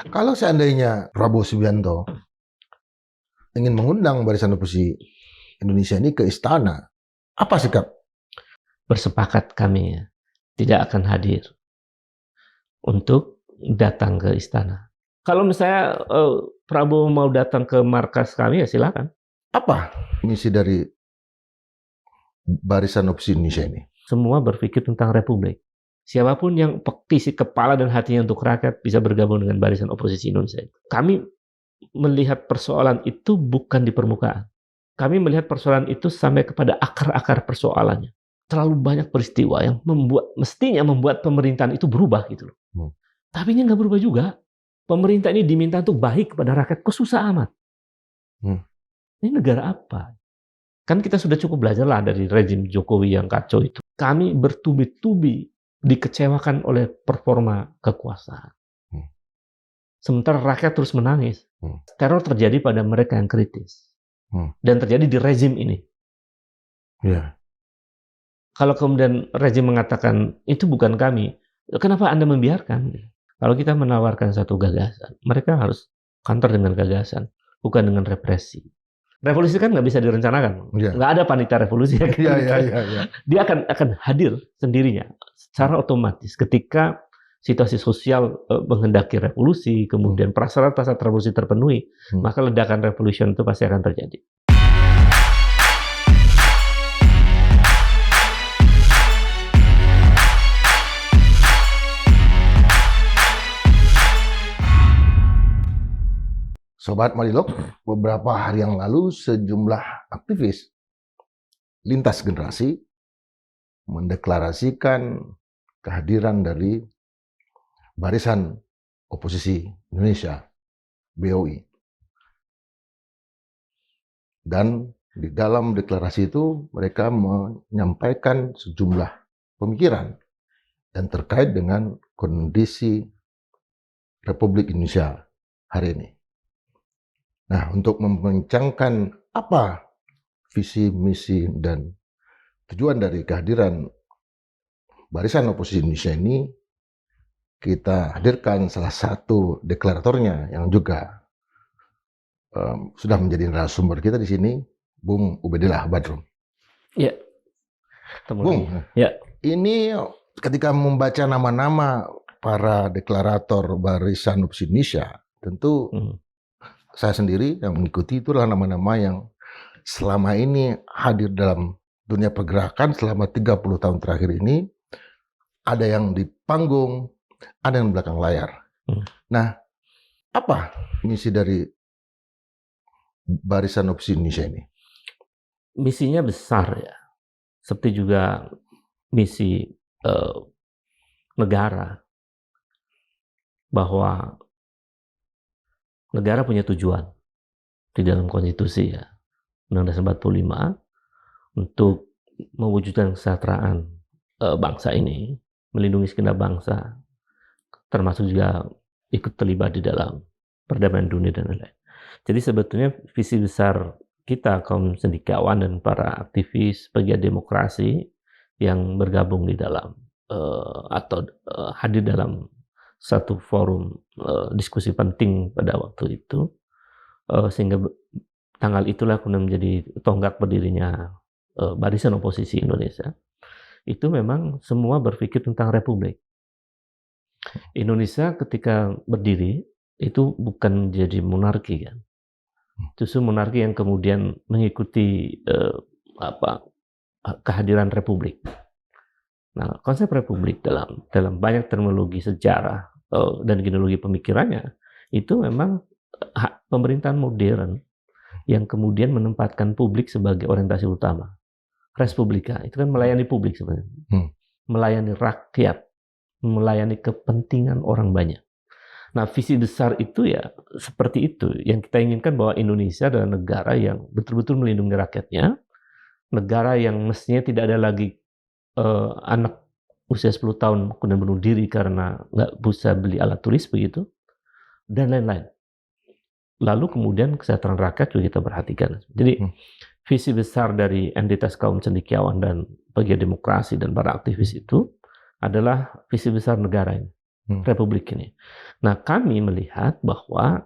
Kalau seandainya Prabowo Subianto ingin mengundang barisan oposisi Indonesia ini ke istana, apa sikap? Bersepakat kami ya, tidak akan hadir untuk datang ke istana. Kalau misalnya Prabowo mau datang ke markas kami ya silakan. Apa misi dari barisan oposisi Indonesia ini? Semua berpikir tentang republik. Siapapun yang isi kepala dan hatinya untuk rakyat bisa bergabung dengan barisan oposisi Indonesia. Kami melihat persoalan itu bukan di permukaan. Kami melihat persoalan itu sampai kepada akar-akar persoalannya. Terlalu banyak peristiwa yang mestinya membuat pemerintahan itu berubah gitu loh. Tapi ini nggak berubah juga. Pemerintah ini diminta untuk baik kepada rakyat, kok susah amat. Ini negara apa? Kan kita sudah cukup belajar lah dari rezim Jokowi yang kacau itu. Kami bertubi-tubi dikecewakan oleh performa kekuasaan. Sementara rakyat terus menangis. Teror terjadi pada mereka yang kritis. Dan terjadi di rezim ini. Yeah. Kalau kemudian rezim mengatakan, itu bukan kami, kenapa Anda membiarkan? Kalau kita menawarkan satu gagasan, mereka harus counter dengan gagasan, bukan dengan represi. Revolusi kan nggak bisa direncanakan. Nggak ada panitia revolusi. Dia akan hadir sendirinya, secara otomatis. Ketika situasi sosial menghendaki revolusi, kemudian prasyarat-prasyarat revolusi terpenuhi, maka ledakan revolusi itu pasti akan terjadi. Sobat Marilog, beberapa hari yang lalu sejumlah aktivis lintas generasi mendeklarasikan kehadiran dari Barisan Oposisi Indonesia, BOI. Dan di dalam deklarasi itu mereka menyampaikan sejumlah pemikiran yang terkait dengan kondisi Republik Indonesia hari ini. Nah, untuk membincangkan apa visi, misi, dan tujuan dari kehadiran Barisan Oposisi Indonesia ini, kita hadirkan salah satu deklaratornya yang juga sudah menjadi narasumber kita di sini, Bung Ubedillah Badrun. Ya, Bung, ya. Ini ketika membaca nama-nama para deklarator Barisan Oposisi Indonesia, tentu saya sendiri yang mengikuti itu adalah nama-nama yang selama ini hadir dalam dunia pergerakan selama 30 tahun terakhir ini. Ada yang di panggung, ada yang di belakang layar. Nah, apa misi dari Barisan Oposisi Indonesia ini? Misinya besar ya. Seperti juga misi negara. Bahwa negara punya tujuan di dalam konstitusi ya, Undang-Undang 45 untuk mewujudkan kesejahteraan bangsa ini, melindungi segenap bangsa, termasuk juga ikut terlibat di dalam perdamaian dunia dan lain-lain. Jadi sebetulnya visi besar kita kaum cendekiawan dan para aktivis pegiat demokrasi yang bergabung di dalam atau hadir dalam satu forum diskusi penting pada waktu itu, sehingga tanggal itulah kemudian menjadi tonggak berdirinya Barisan Oposisi Indonesia. Itu memang semua berpikir tentang republik. Indonesia ketika berdiri itu bukan jadi monarki kan, justru monarki yang kemudian mengikuti kehadiran republik. Nah, konsep republik dalam banyak terminologi sejarah dan genealogi pemikirannya itu memang pemerintahan modern yang kemudian menempatkan publik sebagai orientasi utama. Respublika itu kan melayani publik sebenarnya, melayani rakyat, melayani kepentingan orang banyak. Nah, visi besar itu ya seperti itu yang kita inginkan, bahwa Indonesia adalah negara yang betul-betul melindungi rakyatnya, negara yang mestinya tidak ada lagi anak usia 10 tahun kemudian bunuh diri karena nggak bisa beli alat tulis begitu, dan lain-lain. Lalu kemudian kesejahteraan rakyat juga kita perhatikan. Jadi visi besar dari entitas kaum cendekiawan dan pegiat demokrasi dan para aktivis itu adalah visi besar negara ini. Republik ini. Nah, kami melihat bahwa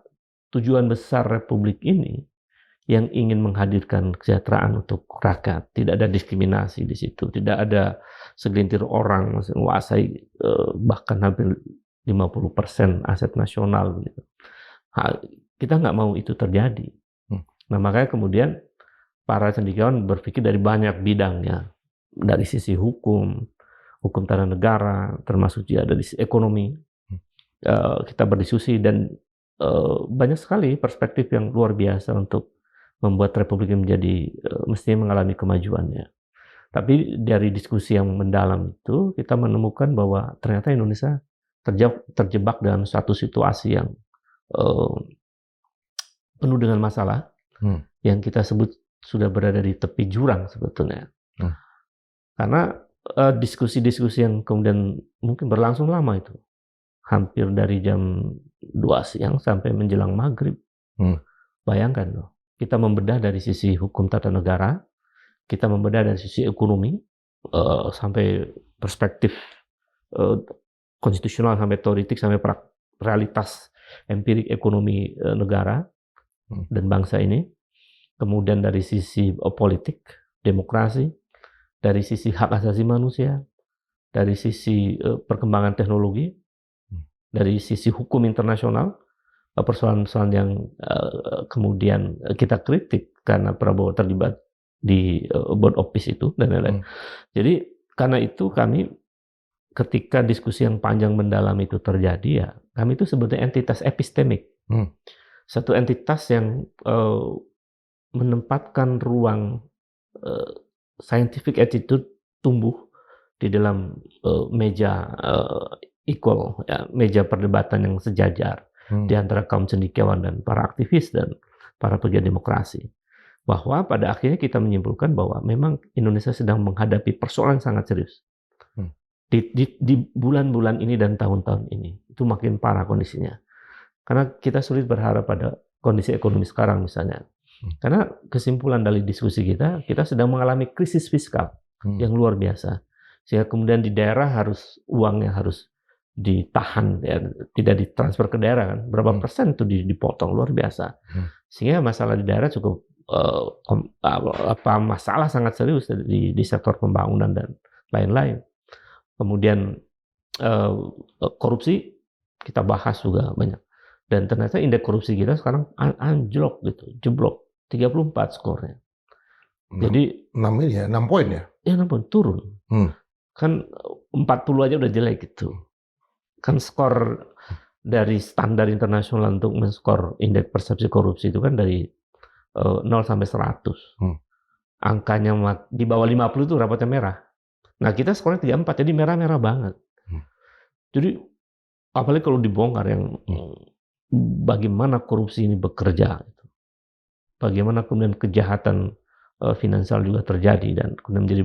tujuan besar Republik ini yang ingin menghadirkan kesejahteraan untuk rakyat, tidak ada diskriminasi di situ, tidak ada segelintir orang menguasai bahkan hampir 50% aset nasional gitu. Kita nggak mau itu terjadi. Nah, makanya kemudian para cendekiawan berpikir dari banyak bidangnya, dari sisi hukum tata negara, termasuk juga dari sisi ekonomi. Kita berdiskusi dan banyak sekali perspektif yang luar biasa untuk membuat Republik ini menjadi mestinya mengalami kemajuannya. Tapi dari diskusi yang mendalam itu kita menemukan bahwa ternyata Indonesia terjebak dalam satu situasi yang penuh dengan masalah, yang kita sebut sudah berada di tepi jurang sebetulnya. Karena diskusi-diskusi yang kemudian mungkin berlangsung lama itu, hampir dari jam 2 siang sampai menjelang maghrib. Bayangkan loh, kita membedah dari sisi hukum tata negara, kita membedah dari sisi ekonomi, sampai perspektif konstitusional, sampai teoritik, sampai realitas empirik ekonomi negara dan bangsa ini. Kemudian dari sisi politik, demokrasi, dari sisi hak asasi manusia, dari sisi perkembangan teknologi, dari sisi hukum internasional, persoalan-persoalan yang kemudian kita kritik karena Prabowo terlibat di board of peace itu dan lain-lain. Jadi karena itu kami ketika diskusi yang panjang mendalam itu terjadi, ya kami itu sebetulnya entitas epistemik, satu entitas yang menempatkan ruang scientific attitude tumbuh di dalam meja equal, ya, meja perdebatan yang sejajar di antara kaum cendekiawan dan para aktivis dan para pegiat demokrasi. Bahwa pada akhirnya kita menyimpulkan bahwa memang Indonesia sedang menghadapi persoalan sangat serius. Di bulan-bulan ini dan tahun-tahun ini, itu makin parah kondisinya. Karena kita sulit berharap pada kondisi ekonomi sekarang misalnya. Karena kesimpulan dari diskusi kita sedang mengalami krisis fiskal yang luar biasa. Sehingga kemudian di daerah uangnya harus ditahan, ya, tidak ditransfer ke daerah kan. Berapa persen itu dipotong, luar biasa. Sehingga masalah di daerah cukup masalah sangat serius di sektor pembangunan dan lain-lain. Kemudian korupsi kita bahas juga banyak. Dan ternyata indeks korupsi kita sekarang anjlok gitu, jeblok. 34 skornya. Jadi 6 poin ya? Ya 6 poin, turun. Kan 40 aja udah jelek gitu. Kan skor dari standar internasional untuk men-skor indeks persepsi korupsi itu kan dari 0 sampai 100. Angkanya di bawah 50 itu rapatnya merah. Nah, kita skornya 34, jadi merah-merah banget. Jadi apalagi kalau dibongkar yang bagaimana korupsi ini bekerja. Bagaimana kemudian kejahatan finansial juga terjadi dan kemudian menjadi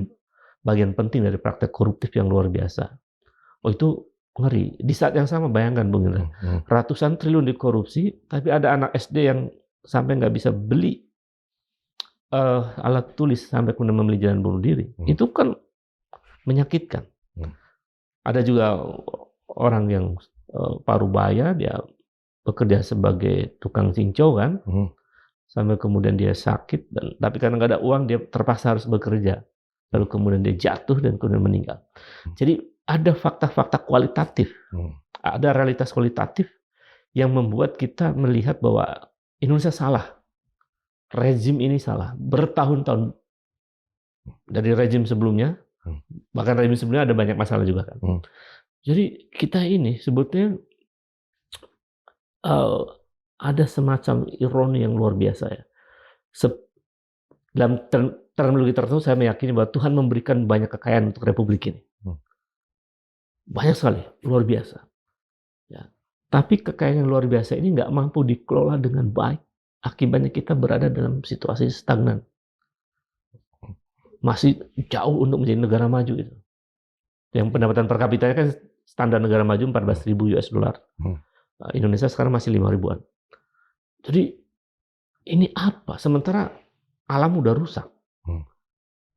bagian penting dari praktek koruptif yang luar biasa. Oh, itu ngeri. Di saat yang sama bayangkan Bung Indra, ratusan triliun dikorupsi, tapi ada anak SD yang sampai nggak bisa beli alat tulis sampai kemudian membeli jalan bunuh diri. Itu kan menyakitkan. Ada juga orang yang parubaya, dia bekerja sebagai tukang cincau kan. Sampai kemudian dia sakit, tapi karena nggak ada uang, dia terpaksa harus bekerja. Lalu kemudian dia jatuh dan kemudian meninggal. Jadi ada fakta-fakta kualitatif, ada realitas kualitatif yang membuat kita melihat bahwa Indonesia salah. Rezim ini salah. Bertahun-tahun dari rezim sebelumnya, bahkan rezim sebelumnya ada banyak masalah juga kan. Jadi kita ini sebetulnya ada semacam ironi yang luar biasa ya. Dalam terminologi tertentu saya meyakini bahwa Tuhan memberikan banyak kekayaan untuk Republik ini. Banyak sekali, luar biasa. Ya. Tapi kekayaan yang luar biasa ini nggak mampu dikelola dengan baik. Akibatnya kita berada dalam situasi stagnan. Masih jauh untuk menjadi negara maju itu. Yang pendapatan per kapitanya kan standar negara maju 14.000 US dollar. Indonesia sekarang masih 5.000-an. Jadi ini apa? Sementara alam udah rusak.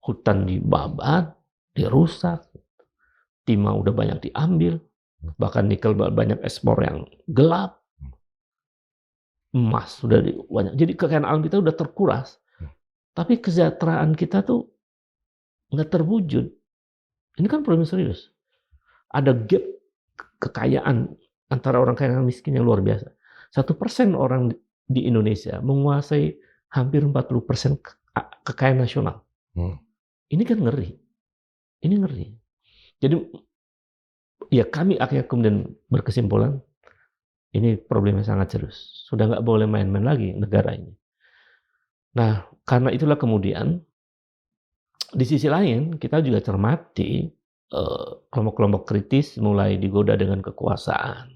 Hutan dibabat, dirusak. Timah udah banyak diambil. Bahkan nikel banyak ekspor yang gelap, emas sudah banyak. Jadi kekayaan alam kita udah terkuras, tapi kesejahteraan kita tuh nggak terwujud. Ini kan problem serius. Ada gap kekayaan antara orang kaya dan miskin yang luar biasa. 1% orang di Indonesia menguasai hampir 40% kekayaan nasional. Ini kan ngeri. Ini ngeri. Jadi ya kami akhirnya kemudian berkesimpulan ini problemnya sangat serius. Sudah nggak boleh main-main lagi negara ini. Nah, karena itulah kemudian di sisi lain kita juga cermati kelompok-kelompok kritis mulai digoda dengan kekuasaan,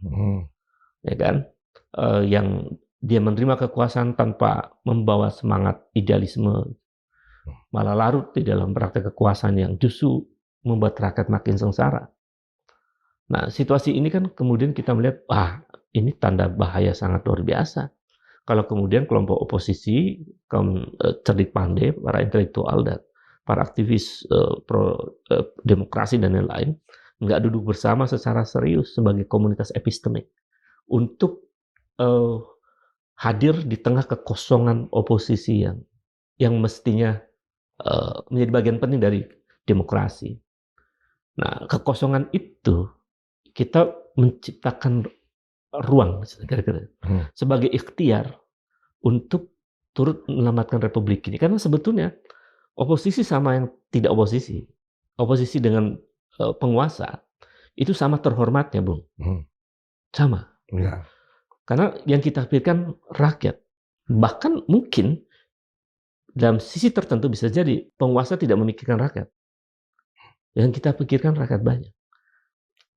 ya kan? Yang dia menerima kekuasaan tanpa membawa semangat idealisme, malah larut di dalam praktek kekuasaan yang justru membuat rakyat makin sengsara. Nah, situasi ini kan kemudian kita melihat, ini tanda bahaya sangat luar biasa. Kalau kemudian kelompok oposisi, kaum cerdik pandai, para intelektual dan para aktivis pro demokrasi dan lain-lain nggak duduk bersama secara serius sebagai komunitas epistemik untuk hadir di tengah kekosongan oposisi yang mestinya menjadi bagian penting dari demokrasi. Nah, kekosongan itu kita menciptakan ruang kira-kira sebagai ikhtiar untuk turut menyelamatkan republik ini, karena sebetulnya oposisi sama yang tidak oposisi. Oposisi dengan penguasa itu sama terhormatnya, Bung. Sama. Ya. Karena yang kita pikirkan rakyat. Bahkan mungkin dalam sisi tertentu bisa jadi penguasa tidak memikirkan rakyat. Yang kita pikirkan rakyat banyak.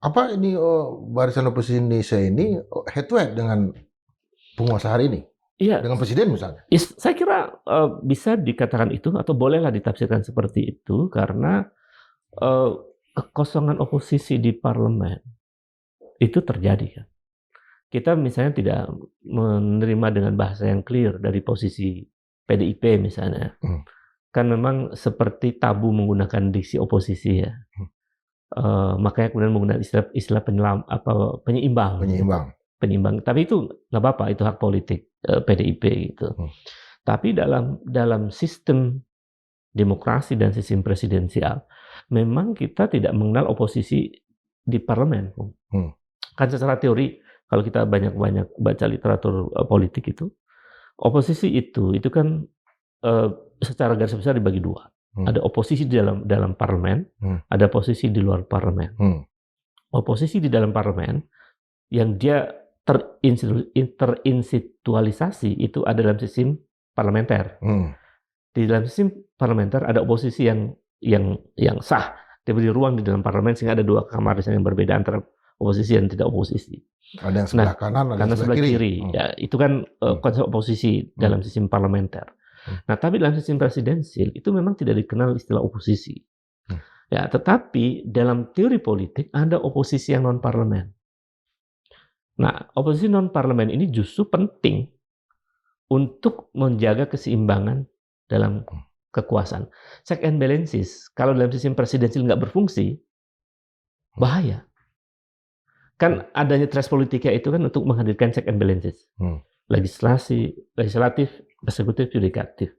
Apa ini Barisan Oposisi Indonesia ini head to head dengan penguasa hari ini? Iya. Dengan presiden misalnya? Saya kira bisa dikatakan itu atau bolehlah ditafsirkan seperti itu karena kekosongan oposisi di parlemen itu terjadi kan. Kita misalnya tidak menerima dengan bahasa yang clear dari posisi PDIP misalnya. Kan memang seperti tabu menggunakan diksi oposisi ya. Makanya kemudian menggunakan istilah penyeimbang. Penyeimbang. Tapi itu nggak apa-apa, itu hak politik PDIP gitu. Tapi dalam sistem demokrasi dan sistem presidensial, memang kita tidak mengenal oposisi di parlemen. Kan secara teori, kalau kita banyak-banyak baca literatur politik itu, oposisi itu kan secara garis besar dibagi dua. Ada oposisi di dalam parlemen, ada posisi di luar parlemen. Oposisi di dalam parlemen yang dia terinstitualisasi itu ada dalam sistem parlementer. Di dalam sistem parlementer ada oposisi yang sah, diberi ruang di dalam parlemen sehingga ada dua kamar yang berbeda antara oposisi dan tidak oposisi. Ada yang sebelah kanan, ada yang sebelah kiri. Ya, itu kan konsep oposisi dalam sistem parlementer. Nah, tapi dalam sistem presidensil itu memang tidak dikenal istilah oposisi. Ya, tetapi dalam teori politik ada oposisi yang non parlemen. Nah, oposisi non parlemen ini justru penting untuk menjaga keseimbangan dalam kekuasaan. Check and balances, kalau dalam sistem presidensial nggak berfungsi, bahaya. Kan adanya threshold politika itu kan untuk menghadirkan check and balances. Legislatif, eksekutif, yudikatif.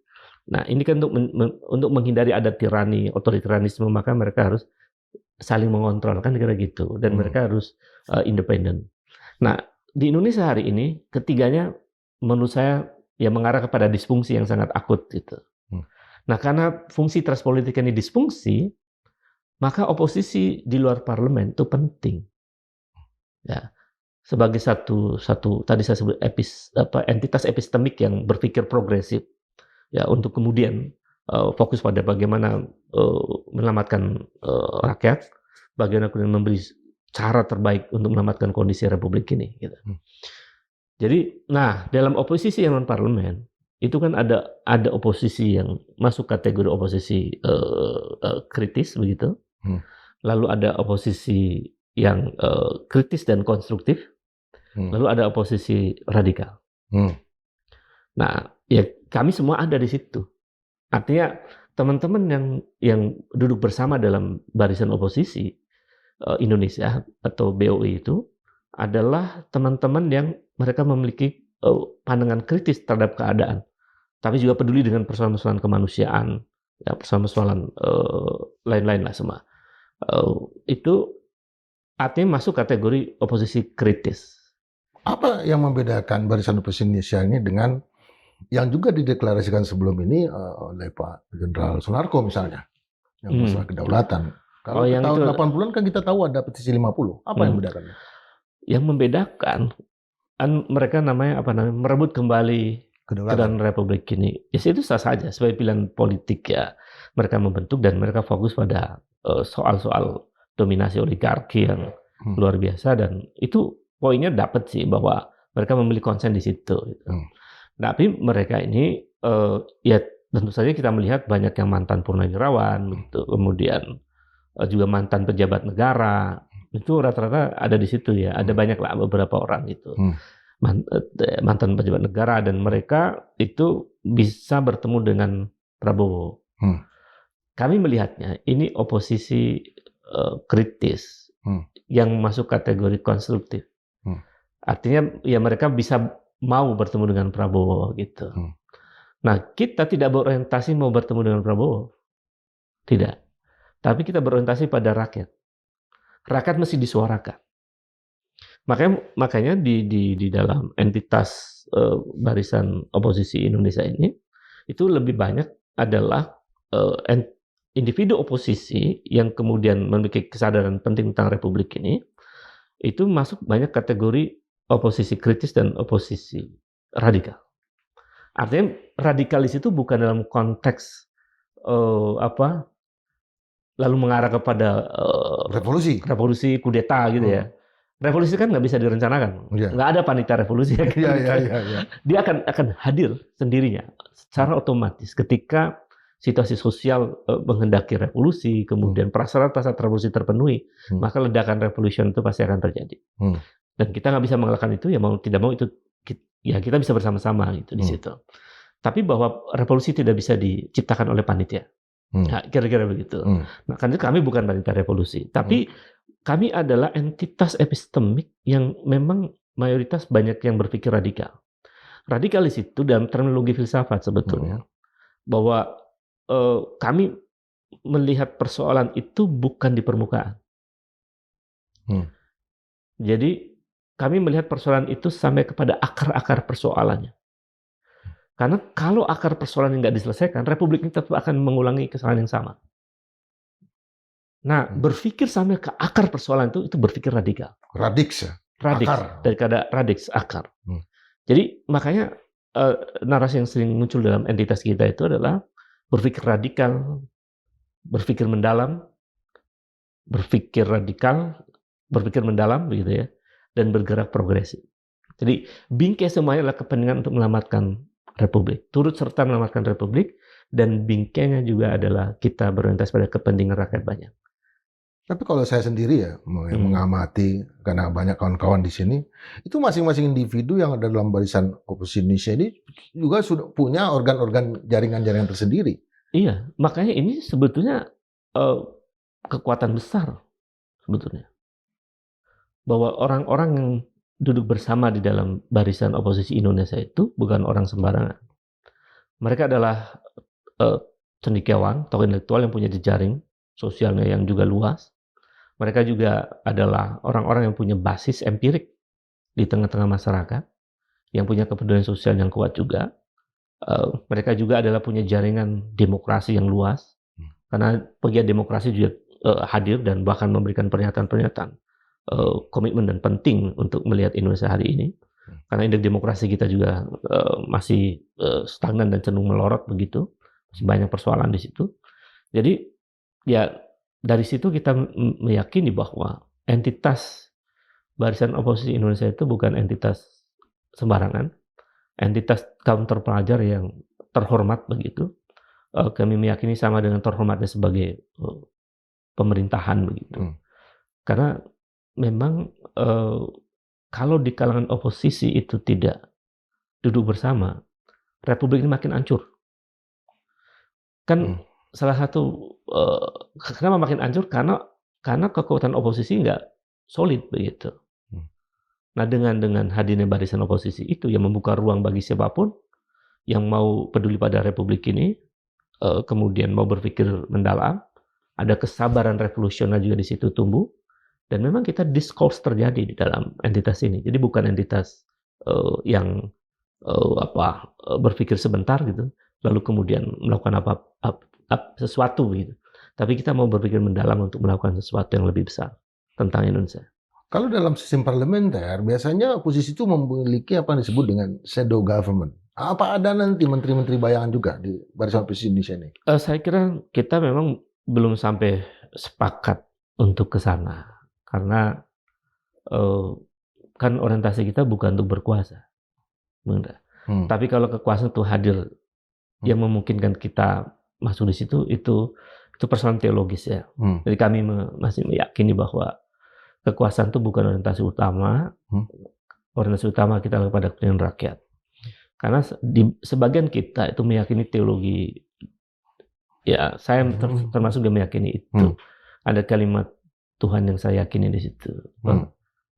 Nah, ini kan untuk menghindari ada tirani, otoritarianisme, maka mereka harus saling mengontrol, kan kira gitu. Dan mereka harus independen. Nah, di Indonesia hari ini, ketiganya menurut saya ya mengarah kepada disfungsi yang sangat akut gitu. Nah, karena fungsi transpolitik ini disfungsi, maka oposisi di luar parlemen itu penting. Ya, sebagai satu tadi saya sebut entitas epistemik yang berpikir progresif, ya untuk kemudian fokus pada bagaimana menyelamatkan rakyat, bagaimana kemudian memberi cara terbaik untuk menyelamatkan kondisi republik ini. Gitu. Jadi, nah dalam oposisi yang non parlemen itu kan ada oposisi yang masuk kategori oposisi kritis begitu, lalu ada oposisi yang kritis dan konstruktif, lalu ada oposisi radikal. Nah, ya kami semua ada di situ. Artinya teman-teman yang duduk bersama dalam barisan oposisi Indonesia atau BOI itu adalah teman-teman yang mereka memiliki pandangan kritis terhadap keadaan, tapi juga peduli dengan persoalan-persoalan kemanusiaan, ya persoalan-persoalan lain-lain lah semua. Itu artinya masuk kategori oposisi kritis. Apa yang membedakan Barisan Oposisi Indonesia ini dengan yang juga dideklarasikan sebelum ini oleh Pak Jenderal Soeharto misalnya, yang masalah kedaulatan. Kalau yang tahun itu 80-an kan kita tahu ada petisi 50. Apa yang membedakannya? Yang membedakan mereka merebut kembali kedaulatan Republik ini. Ya itu sah saja sebagai pilihan politik ya. Mereka membentuk dan mereka fokus pada soal-soal dominasi oligarki yang luar biasa, dan itu poinnya dapat sih bahwa mereka memilih konsen di situ. Gitu. Tapi mereka ini ya tentu saja kita melihat banyak yang mantan purnawirawan, gitu. Kemudian juga mantan pejabat negara, itu rata-rata ada di situ ya. Ada banyak lah beberapa orang itu mantan pejabat negara, dan mereka itu bisa bertemu dengan Prabowo. Kami melihatnya ini oposisi kritis yang masuk kategori konstruktif. Artinya ya mereka bisa mau bertemu dengan Prabowo gitu. Nah, kita tidak berorientasi mau bertemu dengan Prabowo. Tidak. Tapi kita berorientasi pada rakyat. Rakyat mesti disuarakan. Makanya di dalam entitas Barisan Oposisi Indonesia ini itu lebih banyak adalah individu oposisi yang kemudian memiliki kesadaran penting tentang Republik ini, itu masuk banyak kategori oposisi kritis dan oposisi radikal. Artinya radikalis itu bukan dalam konteks lalu mengarah kepada revolusi kudeta gitu ya. Revolusi kan nggak bisa direncanakan, nggak ada panitia revolusi. Dia akan hadir sendirinya secara otomatis ketika situasi sosial menghendaki revolusi, kemudian prasyarat-prasyarat revolusi terpenuhi, maka ledakan revolution itu pasti akan terjadi. Dan kita nggak bisa mengalahkan itu, ya mau tidak mau itu ya kita bisa bersama-sama gitu di situ. Tapi bahwa revolusi tidak bisa diciptakan oleh panitia. Nah, kira-kira begitu. Nah, karena kami bukan panitia revolusi, tapi kami adalah entitas epistemik yang memang mayoritas banyak yang berpikir radikal. Radikalis itu dalam terminologi filsafat sebetulnya bahwa kami melihat persoalan itu bukan di permukaan. Jadi kami melihat persoalan itu sampai kepada akar-akar persoalannya. Karena kalau akar persoalan yang nggak diselesaikan, Republik ini tetap akan mengulangi kesalahan yang sama. Nah, berpikir sampai ke akar persoalan itu berpikir radikal. Radix ya? Radix, daripada radix, akar. Jadi makanya narasi yang sering muncul dalam entitas kita itu adalah berpikir radikal, berpikir mendalam, berpikir radikal, berpikir mendalam, begitu ya, dan bergerak progresif. Jadi bingkai semuanya adalah kepentingan untuk menyelamatkan Republik, turut serta menyelamatkan Republik, dan bingkainya juga adalah kita berorientasi pada kepentingan rakyat banyak. Tapi kalau saya sendiri ya mengamati, karena banyak kawan-kawan di sini, itu masing-masing individu yang ada dalam Barisan Oposisi Indonesia ini juga sudah punya organ-organ jaringan-jaringan tersendiri. Iya, makanya ini sebetulnya kekuatan besar sebetulnya. Bahwa orang-orang yang duduk bersama di dalam Barisan Oposisi Indonesia itu bukan orang sembarangan. Mereka adalah cendekiawan, tokoh intelektual yang punya jejaring sosialnya yang juga luas. Mereka juga adalah orang-orang yang punya basis empirik di tengah-tengah masyarakat, yang punya kepedulian sosial yang kuat juga. Mereka juga adalah punya jaringan demokrasi yang luas, karena pegiat demokrasi juga hadir dan bahkan memberikan pernyataan-pernyataan komitmen dan penting untuk melihat Indonesia hari ini. Karena indeks demokrasi kita juga masih stagnan dan cenderung melorot begitu. Masih banyak persoalan di situ. Jadi ya dari situ kita meyakini bahwa entitas Barisan Oposisi Indonesia itu bukan entitas sembarangan, entitas kaum terpelajar yang terhormat begitu. Kami meyakini sama dengan terhormatnya sebagai pemerintahan begitu. Karena memang kalau di kalangan oposisi itu tidak duduk bersama, Republik ini makin hancur. Kan salah satu kenapa makin hancur? Karena karena kekuatan oposisi nggak solid begitu. Nah, dengan hadirnya barisan oposisi itu yang membuka ruang bagi siapapun yang mau peduli pada republik ini, kemudian mau berpikir mendalam, ada kesabaran revolusioner juga di situ tumbuh, dan memang kita discourse terjadi di dalam entitas ini. Jadi bukan entitas yang berpikir sebentar gitu, lalu kemudian melakukan sesuatu gitu. Tapi kita mau berpikir mendalam untuk melakukan sesuatu yang lebih besar tentang Indonesia. Kalau dalam sistem parlementer, biasanya oposisi itu memiliki apa yang disebut dengan shadow government. Apa ada nanti menteri-menteri bayangan juga di Barisan Oposisi Indonesia ini? Saya kira kita memang belum sampai sepakat untuk ke sana. Karena kan orientasi kita bukan untuk berkuasa. Tapi kalau kekuasaan itu hadir yang memungkinkan kita masuk di situ, itu persoalan teologis ya. Jadi kami masih meyakini bahwa kekuasaan itu bukan orientasi utama. Orientasi utama kita kepada kepentingan rakyat. Karena di sebagian kita itu meyakini teologi, ya saya termasuk yang meyakini itu. Ada kalimat Tuhan yang saya yakini di situ.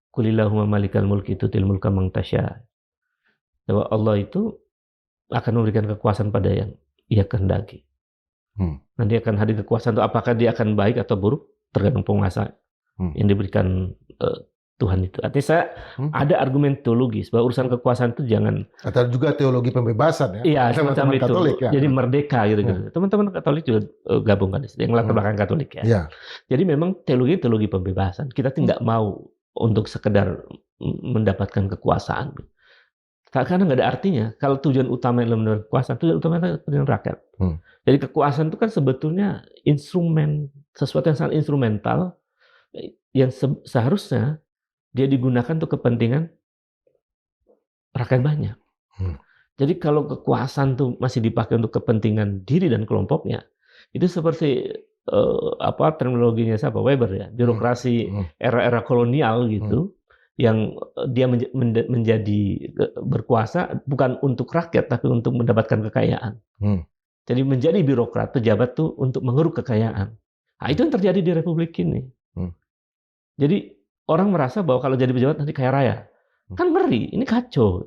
Qulillahumma malikal mulki tutil mulka man tasya. Bahwa Allah itu akan memberikan kekuasaan pada yang Ia kehendaki. Nanti akan hadir kekuasaan itu, apakah dia akan baik atau buruk tergantung penguasa yang diberikan Tuhan itu. Artinya saya ada argumen teologis bahwa urusan kekuasaan itu jangan. Atau juga teologi pembebasan ya. Iya, semacam itu. Katolik, ya. Jadi merdeka gitu. Teman-teman Katolik juga gabungkan yang latar belakang Katolik ya. Ya. Jadi memang teologi pembebasan. Kita tidak mau untuk sekedar mendapatkan kekuasaan. Karena nggak ada artinya. Kalau tujuan utama adalah mendapatkan kekuasaan, tujuan utama adalah kepentingan rakyat. Jadi kekuasaan itu kan sebetulnya instrumen, sesuatu yang sangat instrumental yang seharusnya dia digunakan untuk kepentingan rakyat banyak. Jadi kalau kekuasaan itu masih dipakai untuk kepentingan diri dan kelompoknya, itu seperti terminologinya siapa? Weber ya, birokrasi era-era kolonial gitu, yang dia menjadi berkuasa bukan untuk rakyat tapi untuk mendapatkan kekayaan. Jadi menjadi birokrat, pejabat tuh untuk mengeruk kekayaan. Nah, itu yang terjadi di Republik ini. Jadi orang merasa bahwa kalau jadi pejabat nanti kaya raya. Kan ngeri, ini kacau.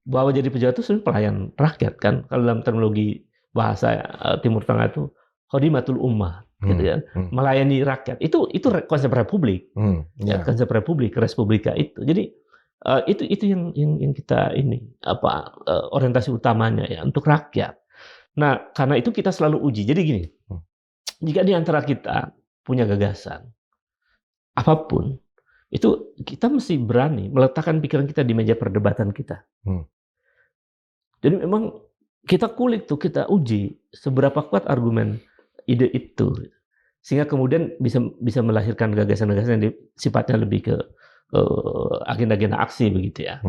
Bahwa jadi pejabat itu sebenarnya pelayan rakyat kan. Kalau dalam terminologi bahasa Timur Tengah itu khodimatul ummah, gitu kan. Melayani rakyat. Itu konsep republik. Ya, konsep republik, respublika itu. Jadi itu yang kita ini orientasi utamanya ya untuk rakyat. Nah, karena itu kita selalu uji. Jadi gini. Jika di antara kita punya gagasan apapun, itu kita mesti berani meletakkan pikiran kita di meja perdebatan kita. Jadi memang kita kulik tuh, kita uji seberapa kuat argumen ide itu, sehingga kemudian bisa melahirkan gagasan-gagasan yang sifatnya lebih ke agenda-agenda aksi begitu ya.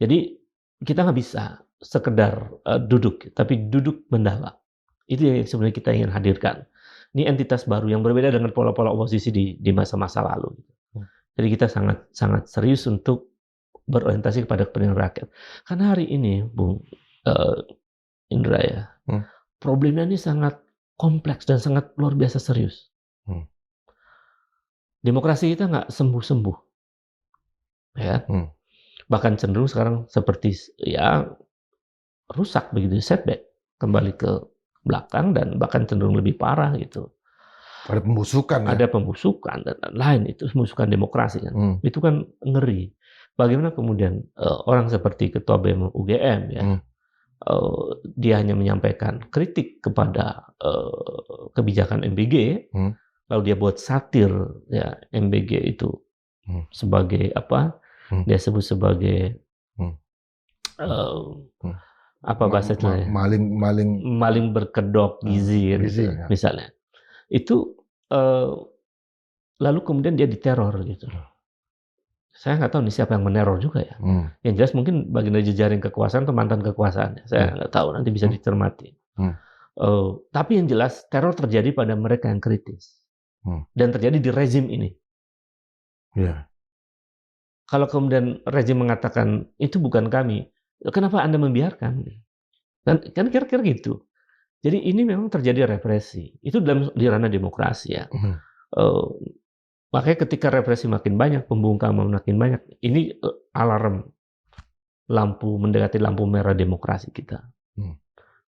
Jadi kita nggak bisa sekedar duduk, tapi duduk mendalam. Itu yang sebenarnya kita ingin hadirkan. Ini entitas baru yang berbeda dengan pola-pola oposisi di masa-masa lalu. Jadi kita sangat serius untuk berorientasi kepada kepentingan rakyat. Karena hari ini, Bung Indra ya, problemnya ini sangat kompleks dan sangat luar biasa serius. Demokrasi kita nggak sembuh-sembuh, ya. Bahkan cenderung sekarang seperti ya rusak begitu, setback, kembali ke belakang dan bahkan cenderung lebih parah gitu. Ada pembusukan. Ada pembusukan dan lain-lain, itu pembusukan demokrasi kan. Itu kan ngeri. Bagaimana kemudian orang seperti Ketua BEM UGM ya, dia hanya menyampaikan kritik kepada kebijakan MBG, lalu dia buat satir ya MBG itu sebagai apa? Dia sebut sebagai apa bahasanya? Maling berkedok gizi, gitu, ya. Misalnya. Itu lalu kemudian dia diteror gitu. Saya nggak tahu nih siapa yang meneror juga ya. Yang jelas mungkin bagian dari jejaring kekuasaan atau mantan kekuasaan. Saya nggak tahu, nanti bisa dicermati. Tapi yang jelas teror terjadi pada mereka yang kritis. Dan terjadi di rezim ini. Yeah. Kalau kemudian rezim mengatakan itu bukan kami, kenapa Anda membiarkan? Kan kira-kira gitu. Jadi ini memang terjadi represi. Itu di ranah demokrasi ya. Eh, Makanya ketika represi makin banyak, pembungkaman makin banyak, ini alarm lampu mendekati lampu merah demokrasi kita.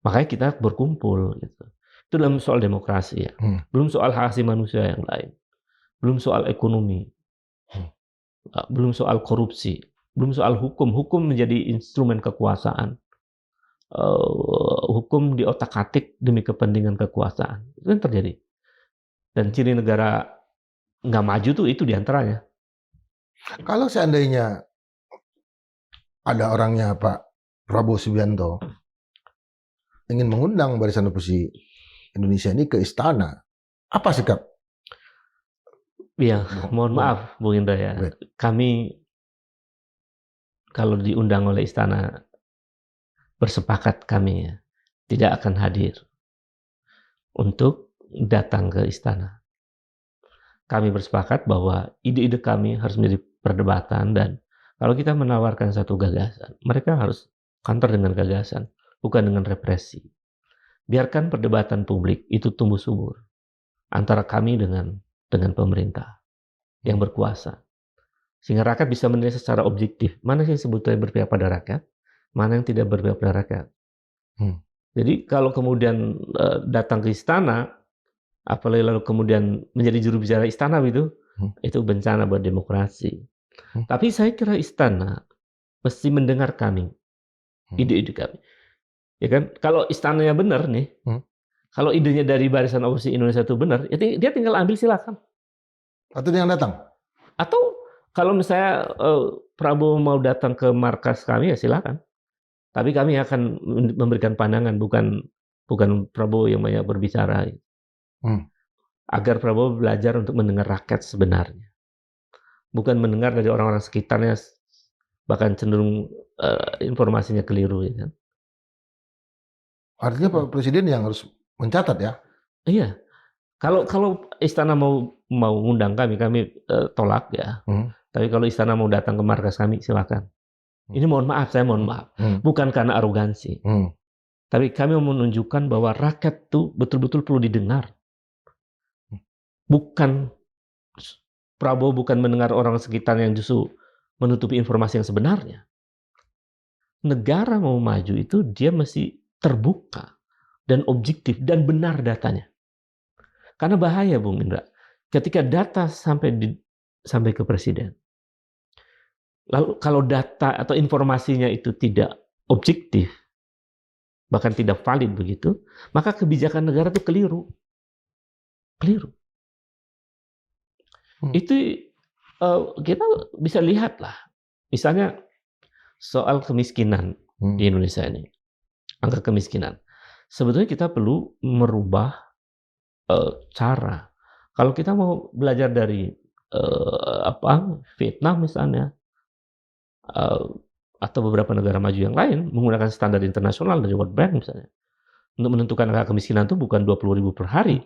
Makanya kita berkumpul gitu. Itu dalam soal demokrasi ya. Belum soal hak asasi manusia yang lain. Belum soal ekonomi. Belum soal korupsi. Belum soal hukum. Hukum menjadi instrumen kekuasaan. Hukum diotak-atik demi kepentingan kekuasaan. Itu kan terjadi. Dan ciri negara nggak maju tuh itu diantaranya. Kalau seandainya ada orangnya Pak Prabowo Subianto ingin mengundang Barisan Oposisi Indonesia ini ke istana, apa sikap? Ya, mohon maaf Bung Indra ya. Kami kalau diundang oleh istana bersepakat kami ya, tidak akan hadir untuk datang ke istana. Kami bersepakat bahwa ide-ide kami harus menjadi perdebatan dan kalau kita menawarkan satu gagasan, mereka harus counter dengan gagasan, bukan dengan represi. Biarkan perdebatan publik itu tumbuh subur antara kami dengan pemerintah yang berkuasa. Sehingga rakyat bisa menilai secara objektif, mana sih sebetulnya berpihak pada rakyat, mana yang tidak berpihak pada rakyat. Jadi kalau kemudian datang ke istana, apalagi lalu kemudian menjadi juru bicara istana itu bencana buat demokrasi. Tapi saya kira istana mesti mendengar kami, ide-ide kami. Ya kan? Kalau istananya benar nih, kalau idenya dari Barisan Oposisi Indonesia itu benar, ya dia tinggal ambil silakan. Atau dia yang datang? Atau kalau misalnya Prabowo mau datang ke markas kami ya silakan. Tapi kami akan memberikan pandangan, bukan Prabowo yang banyak berbicara. Agar Prabowo belajar untuk mendengar rakyat sebenarnya. Bukan mendengar dari orang-orang sekitarnya, bahkan cenderung informasinya keliru. Ya kan? Artinya Pak Presiden yang harus mencatat ya? Iya. Kalau istana mau undang kami tolak ya. Tapi kalau istana mau datang ke markas kami, silakan. Ini mohon maaf, saya mohon maaf. Bukan karena arogansi. Tapi kami mau menunjukkan bahwa rakyat itu betul-betul perlu didengar. Bukan Prabowo bukan mendengar orang sekitar yang justru menutupi informasi yang sebenarnya. Negara mau maju itu dia mesti terbuka dan objektif dan benar datanya. Karena bahaya Bung Indra, ketika data sampai ke presiden. Lalu kalau data atau informasinya itu tidak objektif, bahkan tidak valid begitu, maka kebijakan negara itu keliru. Itu kita bisa lihat lah, misalnya soal kemiskinan di Indonesia ini, angka kemiskinan. Sebetulnya kita perlu merubah cara. Kalau kita mau belajar dari Vietnam misalnya, atau beberapa negara maju yang lain menggunakan standar internasional dari World Bank misalnya, untuk menentukan angka kemiskinan itu bukan 20.000 per hari.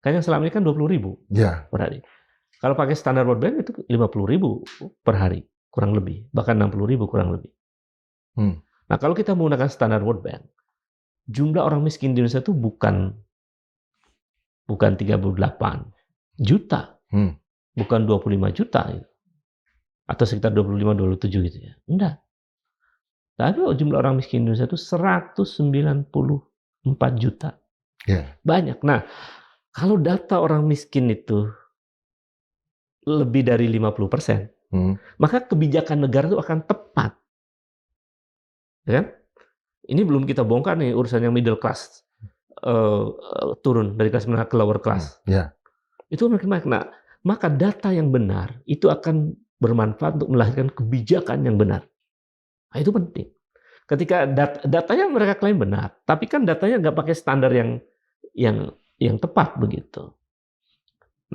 Kayaknya selama ini kan 20.000 per hari. Kalau pakai standar World Bank itu 50.000 per hari, kurang lebih. Bahkan 60.000 kurang lebih. Nah kalau kita menggunakan standar World Bank, jumlah orang miskin di Indonesia itu bukan 38 juta, bukan 25 juta, atau sekitar 25-27 gitu ya. Enggak. Tapi jumlah orang miskin di Indonesia itu 194 juta. Banyak. Nah, kalau data orang miskin itu lebih dari 50%, maka kebijakan negara itu akan tepat. Ya kan? Ini belum kita bongkar nih urusan yang middle class turun dari kelas menengah ke lower class. Itu makin banyak. Nah, maka data yang benar itu akan bermanfaat untuk melahirkan kebijakan yang benar. Nah, itu penting. Ketika datanya mereka klaim benar, tapi kan datanya nggak pakai standar yang tepat begitu.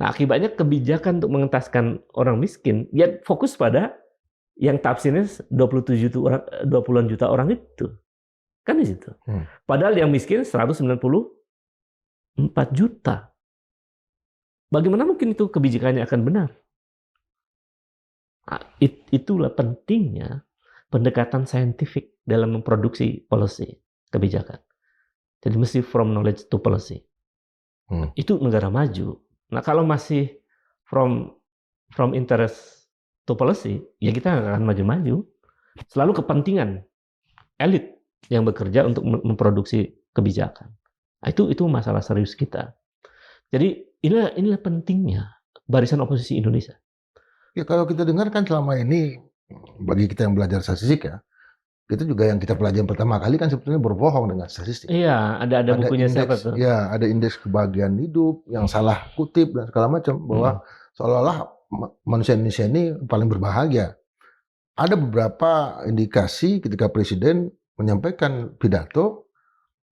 Nah, akibatnya kebijakan untuk mengentaskan orang miskin ya fokus pada yang tafsirnya 20-an juta orang itu. Kan di situ. Padahal yang miskin 194 juta. Bagaimana mungkin itu kebijakannya akan benar? Nah, itulah pentingnya pendekatan saintifik dalam memproduksi policy, kebijakan. Jadi mesti from knowledge to policy. Itu negara maju. Nah, kalau masih from interest to policy, ya kita nggak akan maju-maju. Selalu kepentingan elit yang bekerja untuk memproduksi kebijakan. Nah, itu masalah serius kita. Jadi inilah pentingnya barisan oposisi Indonesia. Ya kalau kita dengar kan selama ini, bagi kita yang belajar statistik ya, itu juga yang kita pelajari pertama kali kan sebetulnya berbohong dengan statistik. Iya, ada bukunya siapa indeks, tuh? ya ada indeks kebahagiaan hidup yang salah kutip dan segala macam, bahwa seolah-olah manusia Indonesia ini paling berbahagia. Ada beberapa indikasi ketika Presiden menyampaikan pidato,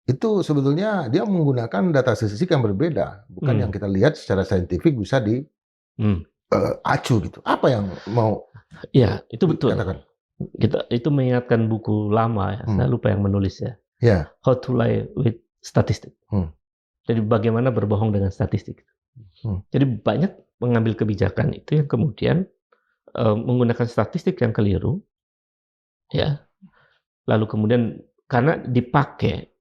itu sebetulnya dia menggunakan data statistik yang berbeda, bukan yang kita lihat secara saintifik bisa acu gitu. Apa yang mau Ya, itu betul. dikatakan? Itu mengingatkan buku lama ya, saya lupa yang menulis ya. Ya. How to Lie with Statistics. Jadi bagaimana berbohong dengan statistik. Jadi banyak mengambil kebijakan itu yang kemudian menggunakan statistik yang keliru, ya. Lalu kemudian karena dipakai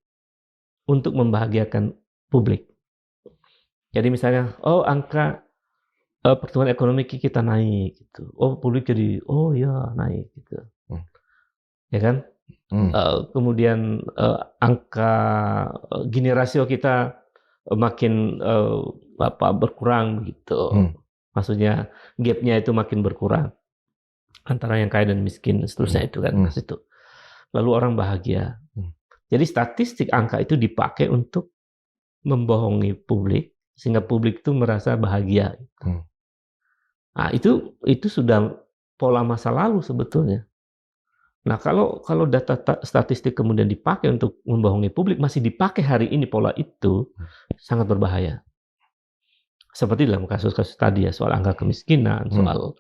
untuk membahagiakan publik. Jadi misalnya, angka pertumbuhan ekonomi kita naik, gitu. Publik jadi, ya naik, gitu. Ya kan? Kemudian angka Gini rasio kita makin berkurang, gitu. Maksudnya gap-nya itu makin berkurang antara yang kaya dan miskin, seterusnya itu kan. Situ. Lalu orang bahagia. Jadi statistik angka itu dipakai untuk membohongi publik sehingga publik itu merasa bahagia. Nah, itu sudah pola masa lalu sebetulnya. Nah, kalau data statistik kemudian dipakai untuk membohongi publik, masih dipakai hari ini pola itu, sangat berbahaya. Seperti dalam kasus-kasus tadi ya, soal angka kemiskinan, soal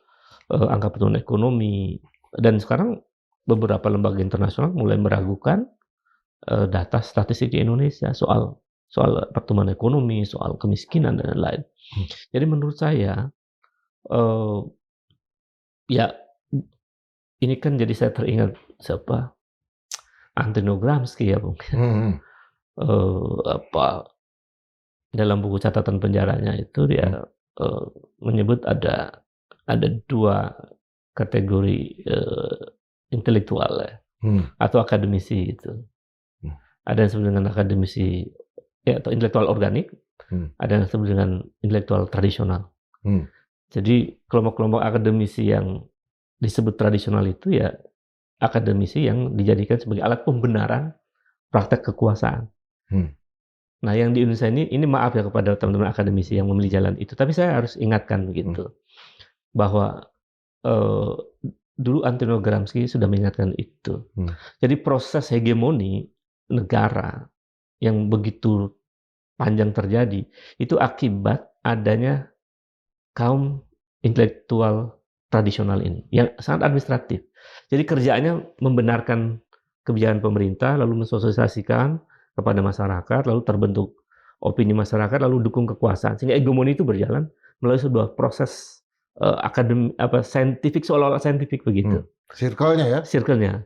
angka pertumbuhan ekonomi, dan sekarang beberapa lembaga internasional mulai meragukan data statistik di Indonesia soal pertumbuhan ekonomi, soal kemiskinan dan lain-lain. Jadi menurut saya, ya ini kan jadi saya teringat siapa, Antonio Gramsci ya mungkin. Dalam buku catatan penjaranya itu dia menyebut ada 2 kategori intelektual ya, atau akademisi itu. Ada yang disebut dengan akademisi ya, atau intelektual organik, ada yang disebut dengan intelektual tradisional. Jadi kelompok-kelompok akademisi yang disebut tradisional itu ya akademisi yang dijadikan sebagai alat pembenaran praktek kekuasaan. Nah, yang di Indonesia ini maaf ya kepada teman-teman akademisi yang memilih jalan itu, tapi saya harus ingatkan begitu, bahwa dulu Antonio Gramsci sudah mengingatkan itu. Jadi proses hegemoni negara yang begitu panjang terjadi, itu akibat adanya kaum intelektual tradisional ini, yang sangat administratif. Jadi kerjaannya membenarkan kebijakan pemerintah, lalu mensosialisasikan kepada masyarakat, lalu terbentuk opini masyarakat, lalu dukung kekuasaan. Sehingga hegemoni itu berjalan melalui sebuah proses saintifik, seolah-olah saintifik begitu. Circle-nya ya? Circle-nya.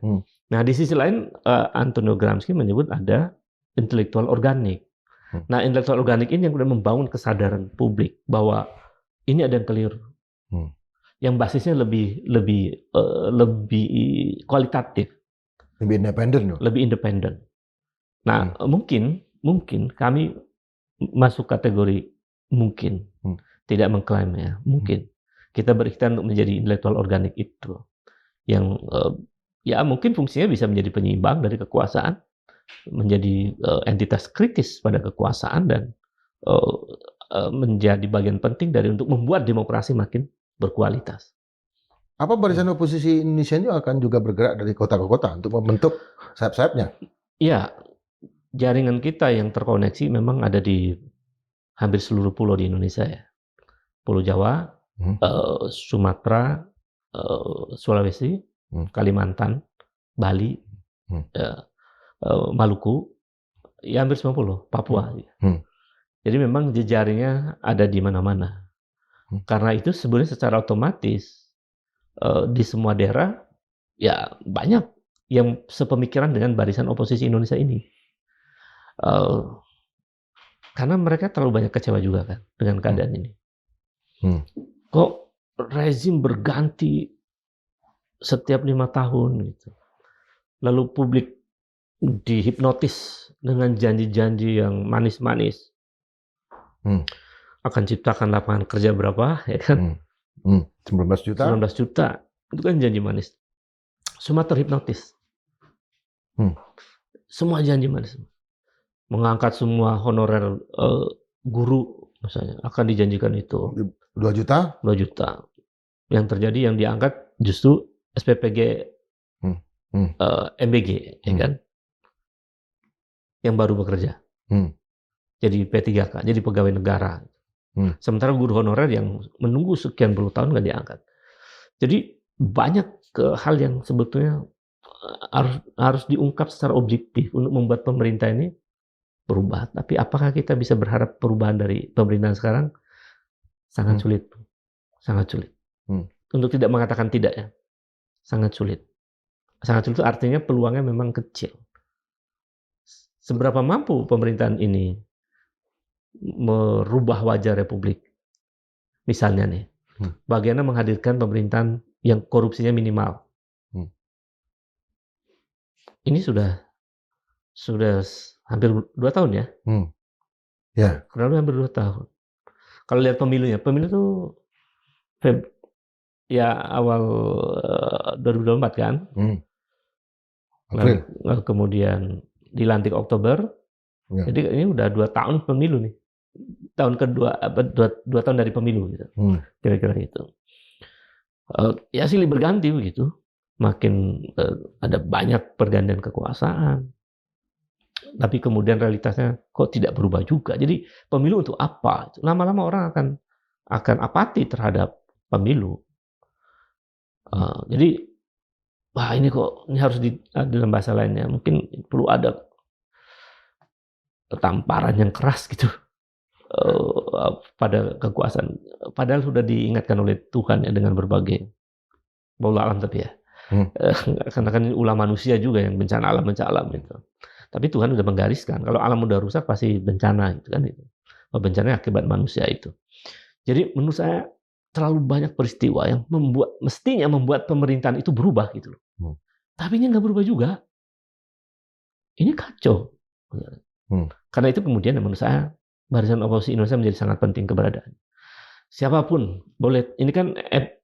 Nah, di sisi lain, Antonio Gramsci menyebut ada intelektual organik. Nah, intelektual organik ini yang kemudian membangun kesadaran publik bahwa ini ada yang keliru. Yang basisnya lebih kualitatif, lebih independen. Nah, mungkin kami masuk kategori mungkin, tidak mengklaim ya, mungkin kita berikhtiar untuk menjadi intelektual organik itu, yang ya mungkin fungsinya bisa menjadi penyeimbang dari kekuasaan, menjadi entitas kritis pada kekuasaan, dan menjadi bagian penting dari untuk membuat demokrasi makin berkualitas. Apa barisan oposisi Indonesia ini akan juga bergerak dari kota ke kota untuk membentuk sayap-sayapnya? Iya, jaringan kita yang terkoneksi memang ada di hampir seluruh pulau di Indonesia ya. Pulau Jawa, Sumatera, Sulawesi, Kalimantan, Bali, Maluku, ya hampir semua pulau, Papua. Jadi memang jejaringnya ada di mana-mana. Karena itu sebenarnya secara otomatis di semua daerah ya banyak yang sepemikiran dengan barisan oposisi Indonesia ini. Karena mereka terlalu banyak kecewa juga kan dengan keadaan ini. Kok rezim berganti setiap 5 tahun gitu. Lalu publik dihipnotis dengan janji-janji yang manis-manis. Akan ciptakan lapangan kerja berapa, ya kan? 19 juta. 19 juta. Itu kan janji manis. Semua terhipnotis. Semua janji manis. Mengangkat semua honorer guru misalnya akan dijanjikan itu 2 juta. 2 juta. Yang terjadi yang diangkat justru SPPG MBG, ya kan? Yang baru bekerja. Jadi P3K, jadi pegawai negara. Sementara guru honorer yang menunggu sekian puluh tahun nggak diangkat. Jadi banyak hal yang sebetulnya harus diungkap secara objektif untuk membuat pemerintah ini berubah. Tapi apakah kita bisa berharap perubahan dari pemerintahan sekarang? Sangat sulit. Sangat sulit. Untuk tidak mengatakan tidak ya. Sangat sulit. Sangat sulit itu artinya peluangnya memang kecil. Seberapa mampu pemerintahan ini merubah wajah Republik? Misalnya nih, bagaimana menghadirkan pemerintahan yang korupsinya minimal? Ini sudah hampir 2 tahun ya? Ya. Kurang lebih hampir 2 tahun. Kalau lihat pemilunya, pemilu itu ya awal 2024 kan? April. Lalu kemudian dilantik Oktober. Ya. Jadi ini udah 2 tahun pemilu nih. Tahun kedua, 2 tahun dari pemilu gitu. Kira-kira itu. Ya silih berganti begitu. Makin ada banyak pergantian kekuasaan. Tapi kemudian realitasnya kok tidak berubah juga. Jadi pemilu untuk apa? Lama-lama orang akan apati terhadap pemilu. Jadi wah ini kok ini harus dalam bahasa lainnya mungkin perlu ada tamparan yang keras gitu pada kekuasaan. Padahal sudah diingatkan oleh Tuhan ya dengan berbagai wallahu alam tapi ya. Karena kan ulah manusia juga yang bencana alam itu. Tapi Tuhan sudah menggariskan kalau alam udah rusak pasti bencana gitu kan itu. Bencana akibat manusia itu. Jadi menurut saya terlalu banyak peristiwa yang mestinya membuat pemerintahan itu berubah gitu loh. Tapi ini nggak berubah juga. Ini kacau. Karena itu kemudian menurut saya Barisan Oposisi Indonesia menjadi sangat penting keberadaan. Siapapun boleh, ini kan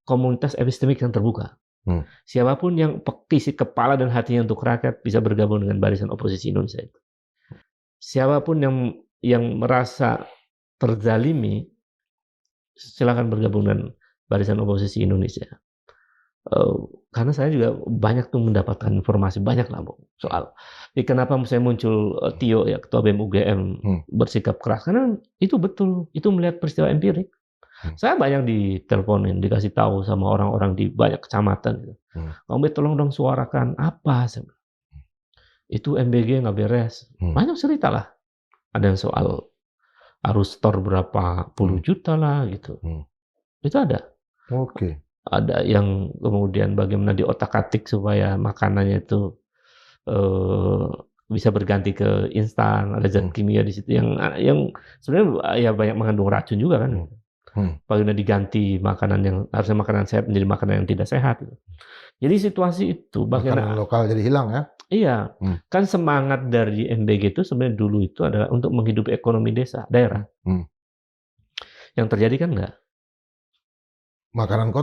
komunitas epistemik yang terbuka. Siapapun yang isi kepala dan hatinya untuk rakyat bisa bergabung dengan Barisan Oposisi Indonesia itu. Siapapun yang merasa terzalimi silakan bergabung dengan Barisan Oposisi Indonesia. Karena saya juga banyak tuh mendapatkan informasi banyak lah soal kenapa saya muncul Tio ya ketua BEM UGM bersikap keras karena itu betul itu melihat peristiwa empirik. Saya banyak diteleponin dikasih tahu sama orang-orang di banyak kecamatan gitu. Kamu tolong dong suarakan apa itu MBG nggak beres. Banyak cerita lah. Ada yang soal harus store berapa puluh juta lah gitu. Itu ada. Oke. Ada yang kemudian bagaimana diotak-atik supaya makanannya itu bisa berganti ke instan, ada zat kimia di situ yang sebenarnya ya banyak mengandung racun juga kan. Bagaimana diganti makanan yang harusnya makanan sehat menjadi makanan yang tidak sehat. Jadi situasi itu bagaimana makanan lokal jadi hilang ya? Iya, kan semangat dari MBG itu sebenarnya dulu itu adalah untuk menghidupi ekonomi daerah. Yang terjadi kan enggak. Makanan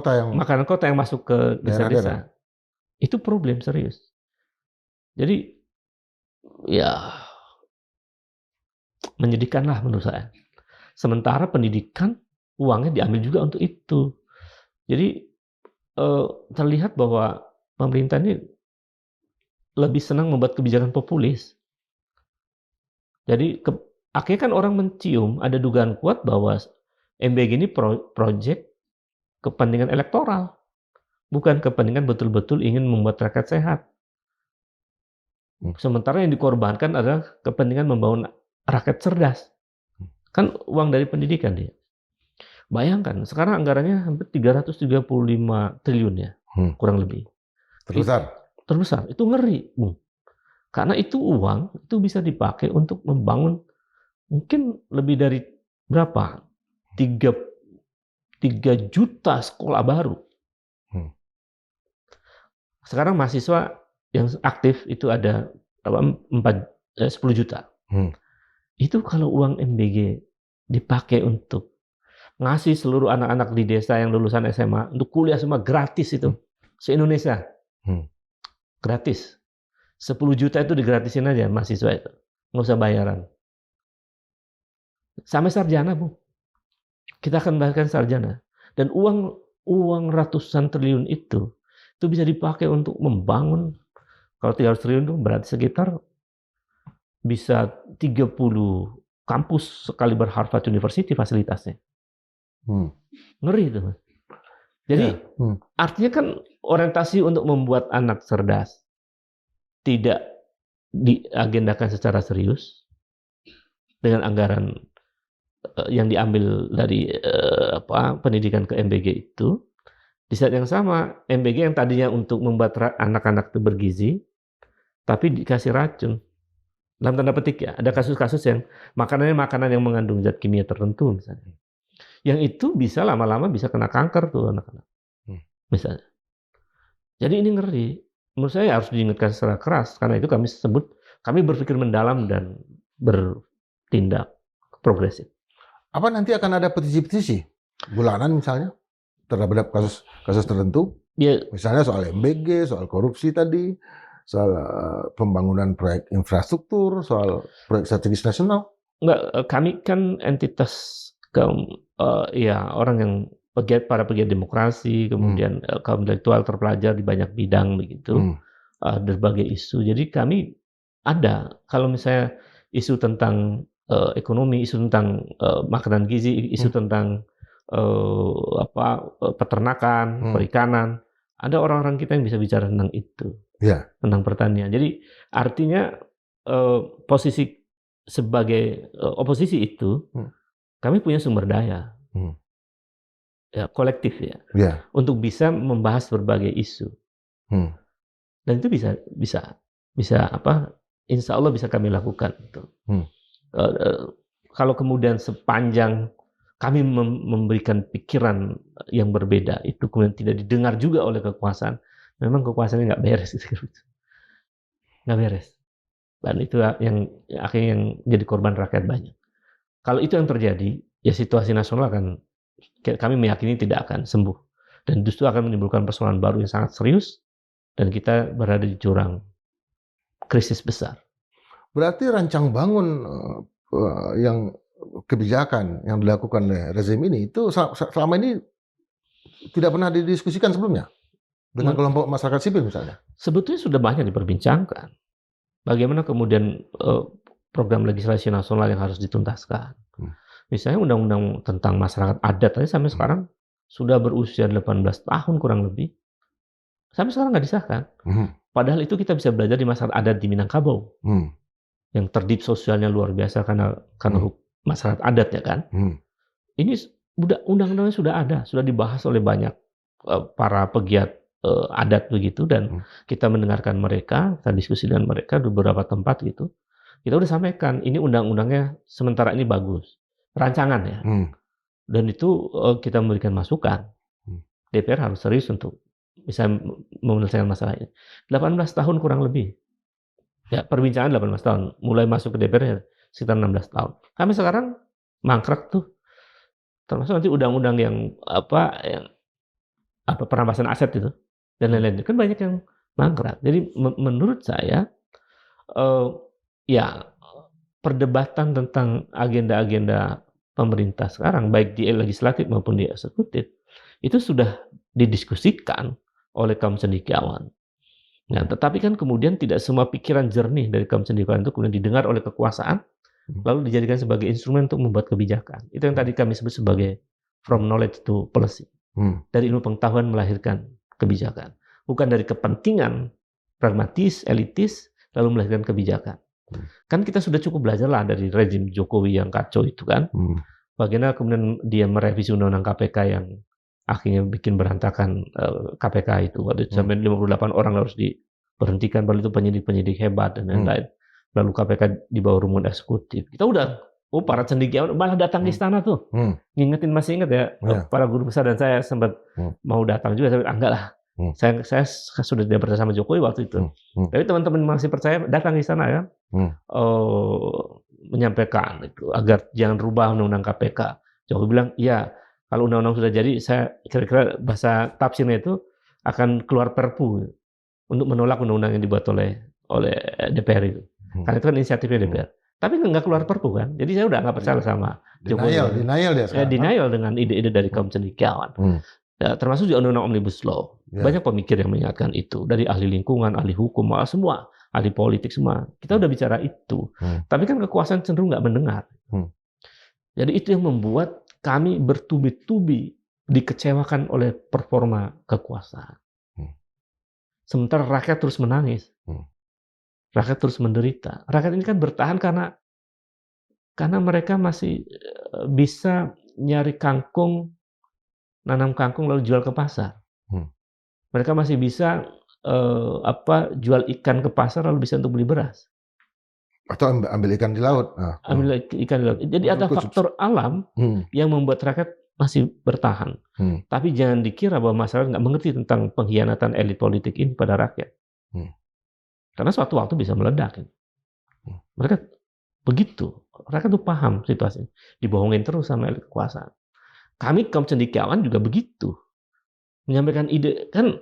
kota yang masuk ke desa-desa. Itu problem serius. Jadi ya menyedihkanlah menurut saya. Sementara pendidikan uangnya diambil juga untuk itu. Jadi terlihat bahwa pemerintah ini lebih senang membuat kebijakan populis. Jadi akhirnya kan orang mencium ada dugaan kuat bahwa MBG ini proyek kepentingan elektoral, bukan kepentingan betul-betul ingin membuat rakyat sehat. Sementara yang dikorbankan adalah kepentingan membangun rakyat cerdas. Kan uang dari pendidikan dia. Bayangkan, sekarang anggarannya hampir 335 triliun ya, kurang lebih. Terbesar, itu ngeri. Karena itu uang, itu bisa dipakai untuk membangun mungkin lebih dari berapa? 3 juta sekolah baru. Sekarang mahasiswa yang aktif itu ada 10 juta. Itu kalau uang MBG dipakai untuk ngasih seluruh anak-anak di desa yang lulusan SMA untuk kuliah semua gratis itu. Se-Indonesia. Gratis. 10 juta itu digratisin aja mahasiswa itu. Nggak usah bayaran. Sampai sarjana, Bu. Kita akan bahkan sarjana. Dan uang ratusan triliun itu bisa dipakai untuk membangun, kalau 300 triliun itu berarti sekitar bisa 30 kampus sekaliber Harvard University fasilitasnya. Ngeri itu, Mas. Jadi artinya kan orientasi untuk membuat anak cerdas tidak diagendakan secara serius dengan anggaran yang diambil dari pendidikan ke MBG itu. Di saat yang sama, MBG yang tadinya untuk membuat anak-anak itu bergizi, tapi dikasih racun. Dalam tanda petik ya, ada kasus-kasus yang makanannya makanan yang mengandung zat kimia tertentu misalnya. Yang itu bisa lama-lama bisa kena kanker tuh anak-anak. Misalnya. Jadi ini ngeri. Menurut saya harus diingatkan secara keras, karena itu kami berpikir mendalam dan bertindak progresif. Apa nanti akan ada petisi-petisi bulanan misalnya terhadap kasus tertentu? Ya, misalnya soal MBG, soal korupsi tadi, soal pembangunan proyek infrastruktur, soal proyek strategis nasional. Enggak, kami kan entitas orang yang para pegiat demokrasi, kemudian kaum intelektual terpelajar di banyak bidang begitu, berbagai isu. Jadi kami ada, kalau misalnya isu tentang ekonomi, isu tentang makanan gizi, isu tentang peternakan, perikanan, ada orang-orang kita yang bisa bicara tentang itu, tentang pertanian. Jadi artinya posisi sebagai oposisi itu, kami punya sumber daya. Ya, kolektif ya, untuk bisa membahas berbagai isu, dan itu bisa insya Allah bisa kami lakukan. Kalau kemudian sepanjang kami memberikan pikiran yang berbeda, itu kemudian tidak didengar juga oleh kekuasaan, memang kekuasaannya nggak beres, nggak beres, dan itu yang akhirnya jadi korban rakyat banyak. Kalau itu yang terjadi, ya situasi nasional kami meyakini tidak akan sembuh, dan justru akan menimbulkan persoalan baru yang sangat serius, dan kita berada di jurang krisis besar. Berarti rancang bangun yang kebijakan yang dilakukan oleh rezim ini itu selama ini tidak pernah didiskusikan sebelumnya dengan kelompok masyarakat sipil misalnya? Sebetulnya sudah banyak diperbincangkan. Bagaimana kemudian program legislasi nasional yang harus dituntaskan. Misalnya undang-undang tentang masyarakat adat aja sampai sekarang sudah berusia 18 tahun kurang lebih. Sampai sekarang nggak disahkan. Padahal itu kita bisa belajar di masyarakat adat di Minangkabau. Yang terdip sosialnya luar biasa karena masyarakat adat ya kan. Ini undang-undangnya sudah ada, sudah dibahas oleh banyak para pegiat adat begitu, dan kita mendengarkan mereka, kita diskusi dengan mereka di beberapa tempat gitu. Kita udah sampaikan, ini undang-undangnya sementara ini bagus. Rancangan ya. Dan itu kita memberikan masukan. DPR harus serius untuk bisa menyelesaikan masalah ini. 18 tahun kurang lebih. Ya, perbincangan 18 tahun. Mulai masuk ke DPR ya, sekitar 16 tahun. Kami sekarang mangkrak tuh. Termasuk nanti undang-undang yang perampasan aset itu dan lain-lain. Kan banyak yang mangkrak. Jadi menurut saya perdebatan tentang agenda-agenda pemerintah sekarang, baik di legislatif maupun di eksekutif, itu sudah didiskusikan oleh kaum cendekiawan. Nah, tetapi kan kemudian tidak semua pikiran jernih dari kaum cendekiawan itu kemudian didengar oleh kekuasaan, lalu dijadikan sebagai instrumen untuk membuat kebijakan. Itu yang tadi kami sebut sebagai from knowledge to policy. Dari ilmu pengetahuan melahirkan kebijakan. Bukan dari kepentingan pragmatis, elitis, lalu melahirkan kebijakan. Kan kita sudah cukup belajar lah dari rezim Jokowi yang kacau itu kan. Bagaimana kemudian dia merevisi undang-undang KPK yang akhirnya bikin berantakan KPK itu. Waktu itu sampai 58 orang harus diberhentikan, baru itu penyidik-penyidik hebat dan lain-lain. Lalu KPK di bawah rumpun eksekutif. Kita udah Oh, para cendekiawan malah datang ke istana tuh. Ngingetin, masih ingat ya, para guru besar dan saya sempat mau datang juga, tapi enggak lah. Saya sudah tidak percaya sama Jokowi waktu itu. Tapi teman-teman masih percaya, datang ke istana ya. Menyampaikan itu agar jangan rubah undang-undang KPK. Jokowi bilang, iya, kalau undang-undang sudah jadi, saya kira-kira bahasa tafsirnya itu akan keluar perpu untuk menolak undang-undang yang dibuat oleh DPR itu. Karena itu kan inisiatifnya DPR. Tapi nggak keluar perpu kan. Jadi saya udah nggak percaya sama Jokowi. Denial dia sekarang. Denial dengan ide-ide dari kaum cendekiawan. Ya, termasuk juga undang-undang Omnibus Law. Banyak pemikir yang mengingatkan itu. Dari ahli lingkungan, ahli hukum, semua. Ahli politik semua. Kita udah bicara itu. Tapi kan kekuasaan cenderung nggak mendengar. Jadi itu yang membuat kami bertubi-tubi dikecewakan oleh performa kekuasaan. Sementara rakyat terus menangis. Rakyat terus menderita. Rakyat ini kan bertahan karena mereka masih bisa nyari kangkung, nanam kangkung lalu jual ke pasar. Mereka masih bisa jual ikan ke pasar lalu bisa untuk beli beras. Atau ambil ikan di laut. Ambil ikan di laut. Jadi ada faktor alam yang membuat rakyat masih bertahan. Tapi jangan dikira bahwa masyarakat nggak mengerti tentang pengkhianatan elit politik ini pada rakyat. Karena suatu waktu bisa meledak. Mereka begitu. Rakyat tuh paham situasinya. Dibohongin terus sama elit kekuasaan. Kami kaum cendekiawan juga begitu. Menyampaikan ide, kan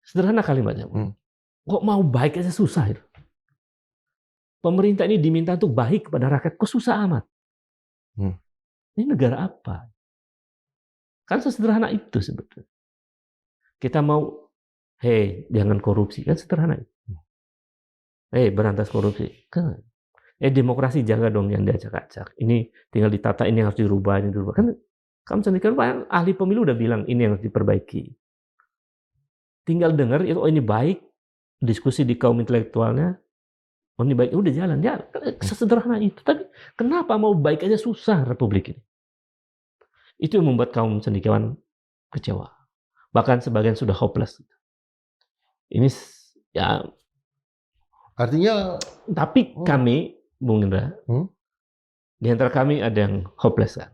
sederhana kalimatnya. Kok mau baik aja susah itu. Pemerintah ini diminta untuk baik kepada rakyat, kok susah amat. Ini negara apa? Kan sesederhana itu sebetulnya. Kita mau, jangan korupsi, kan sederhana itu. Berantas korupsi. Kan. Demokrasi jaga dong yang diacak-acak. Ini tinggal ditata, ini harus dirubah, ini dirubah. Kan kamu sendiri kan ahli pemilu udah bilang ini yang harus diperbaiki. Tinggal dengar itu, ini baik, diskusi di kaum intelektualnya, ini baik, udah jalan. Ya, sesederhana itu. Tapi kenapa mau baik aja susah Republik ini? Itu yang membuat kaum cendekiawan kecewa. Bahkan sebagian sudah hopeless. Ini ya. Artinya. Tapi kami, Bung Indra, di antara kami ada yang hopeless kan.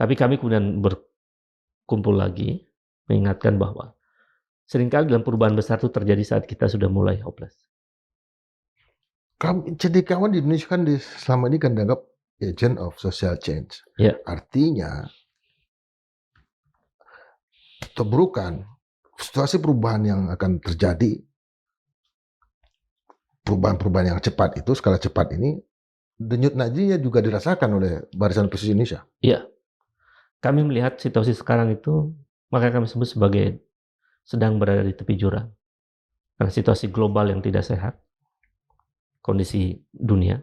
Tapi kami kemudian berkumpul lagi, mengingatkan bahwa seringkali dalam perubahan besar itu terjadi saat kita sudah mulai hopeless. Cendekiawan di Indonesia kan selama ini kan dianggap agent of social change. Artinya terburukan situasi perubahan yang akan terjadi, perubahan-perubahan yang cepat itu, skala cepat ini, denyut nadinya juga dirasakan oleh Barisan Oposisi Indonesia. Iya. Kami melihat situasi sekarang itu, makanya kami sebut sebagai sedang berada di tepi jurang. Karena situasi global yang tidak sehat, kondisi dunia,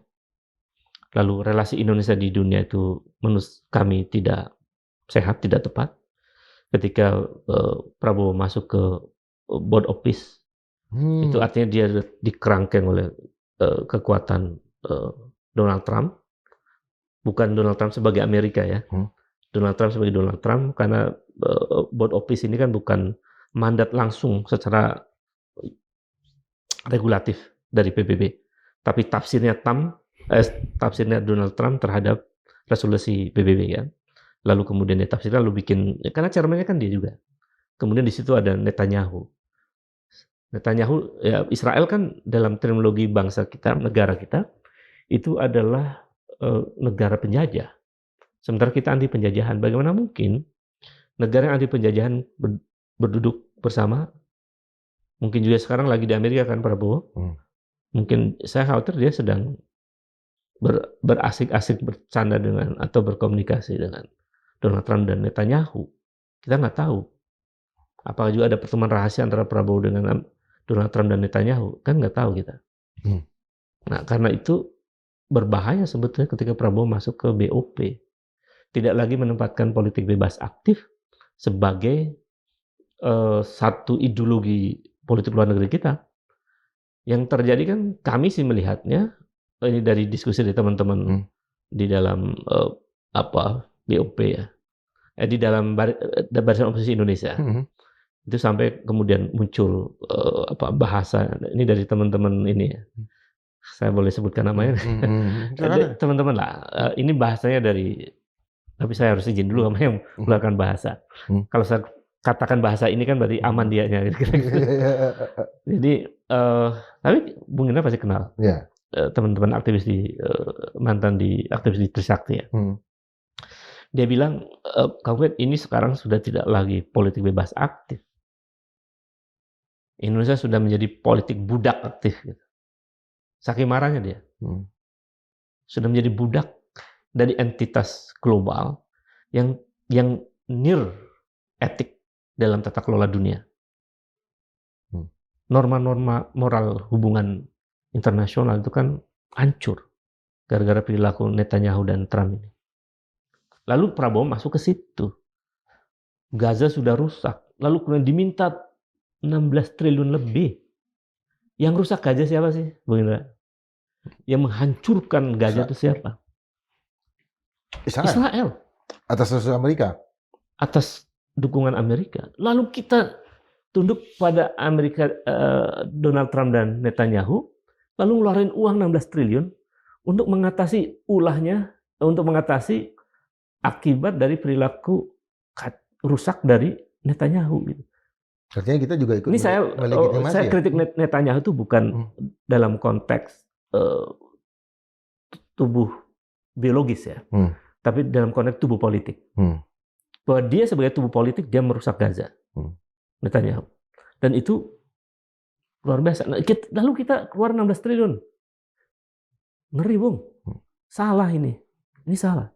lalu relasi Indonesia di dunia itu menurut kami tidak sehat, tidak tepat. Ketika Prabowo masuk ke board of peace, itu artinya dia dikerangkeng oleh kekuatan Donald Trump. Bukan Donald Trump sebagai Amerika ya. Donald Trump sebagai Donald Trump, karena board of peace ini kan bukan mandat langsung secara regulatif dari PBB, tapi tafsirnya Donald Trump terhadap resolusi PBB ya. Lalu kemudian dia tafsirkan, lalu bikin, karena chairman-nya kan dia juga. Kemudian di situ ada Netanyahu ya, Israel kan dalam terminologi bangsa kita, negara kita, itu adalah negara penjajah. Sementara kita anti penjajahan. Bagaimana mungkin negara yang anti penjajahan berduduk bersama? Mungkin juga sekarang lagi di Amerika kan Prabowo. Mungkin saya khawatir dia sedang berasik-asik bercanda dengan atau berkomunikasi dengan Donald Trump dan Netanyahu. Kita nggak tahu. Apakah juga ada pertemuan rahasia antara Prabowo dengan Donald Trump dan Netanyahu? Kan nggak tahu kita. Nah, karena itu berbahaya sebetulnya ketika Prabowo masuk ke BOP. Tidak lagi menempatkan politik bebas aktif sebagai satu ideologi politik luar negeri kita. Yang terjadi kan, kami sih melihatnya, ini dari diskusi dari teman-teman di dalam BOP ya, di dalam Barisan Oposisi Indonesia. Itu sampai kemudian muncul bahasa ini dari teman-teman ini ya. saya boleh sebutkan namanya. Silakan. Teman-teman lah, ini bahasanya dari, tapi saya harus izin dulu sama yang mengeluarkan bahasa. Kalau saya katakan bahasa ini kan berarti aman dianya. Jadi, tapi Bung Indra pasti kenal. Ya. Teman-teman aktivis mantan aktivis di Trisakti ya. Dia bilang, Kang Ubed, ini sekarang sudah tidak lagi politik bebas aktif. Indonesia sudah menjadi politik budak aktif. Gitu. Saking marahnya dia. Sudah menjadi budak dari entitas global yang near etik dalam tata kelola dunia. Norma-norma moral hubungan internasional itu kan hancur gara-gara perilaku Netanyahu dan Trump ini. Lalu Prabowo masuk ke situ. Gaza sudah rusak. Lalu kemudian diminta 16 triliun lebih. Yang rusak Gaza siapa sih, Bung Indra? Yang menghancurkan Gaza itu siapa? Israel. Atas dasar Amerika. Atas dukungan Amerika. Lalu kita tunduk pada Amerika, Donald Trump dan Netanyahu, lalu ngeluarin uang 16 triliun untuk mengatasi untuk mengatasi akibat dari perilaku rusak dari Netanyahu. Gitu. Artinya kita juga ikut ini saya kritik Netanyahu itu bukan dalam konteks tubuh biologis ya, tapi dalam konteks tubuh politik. Bahwa dia sebagai tubuh politik dia merusak Gaza, Netanyahu, dan itu luar biasa. Lalu kita keluar 16 triliun, ngeri Bung, salah ini salah.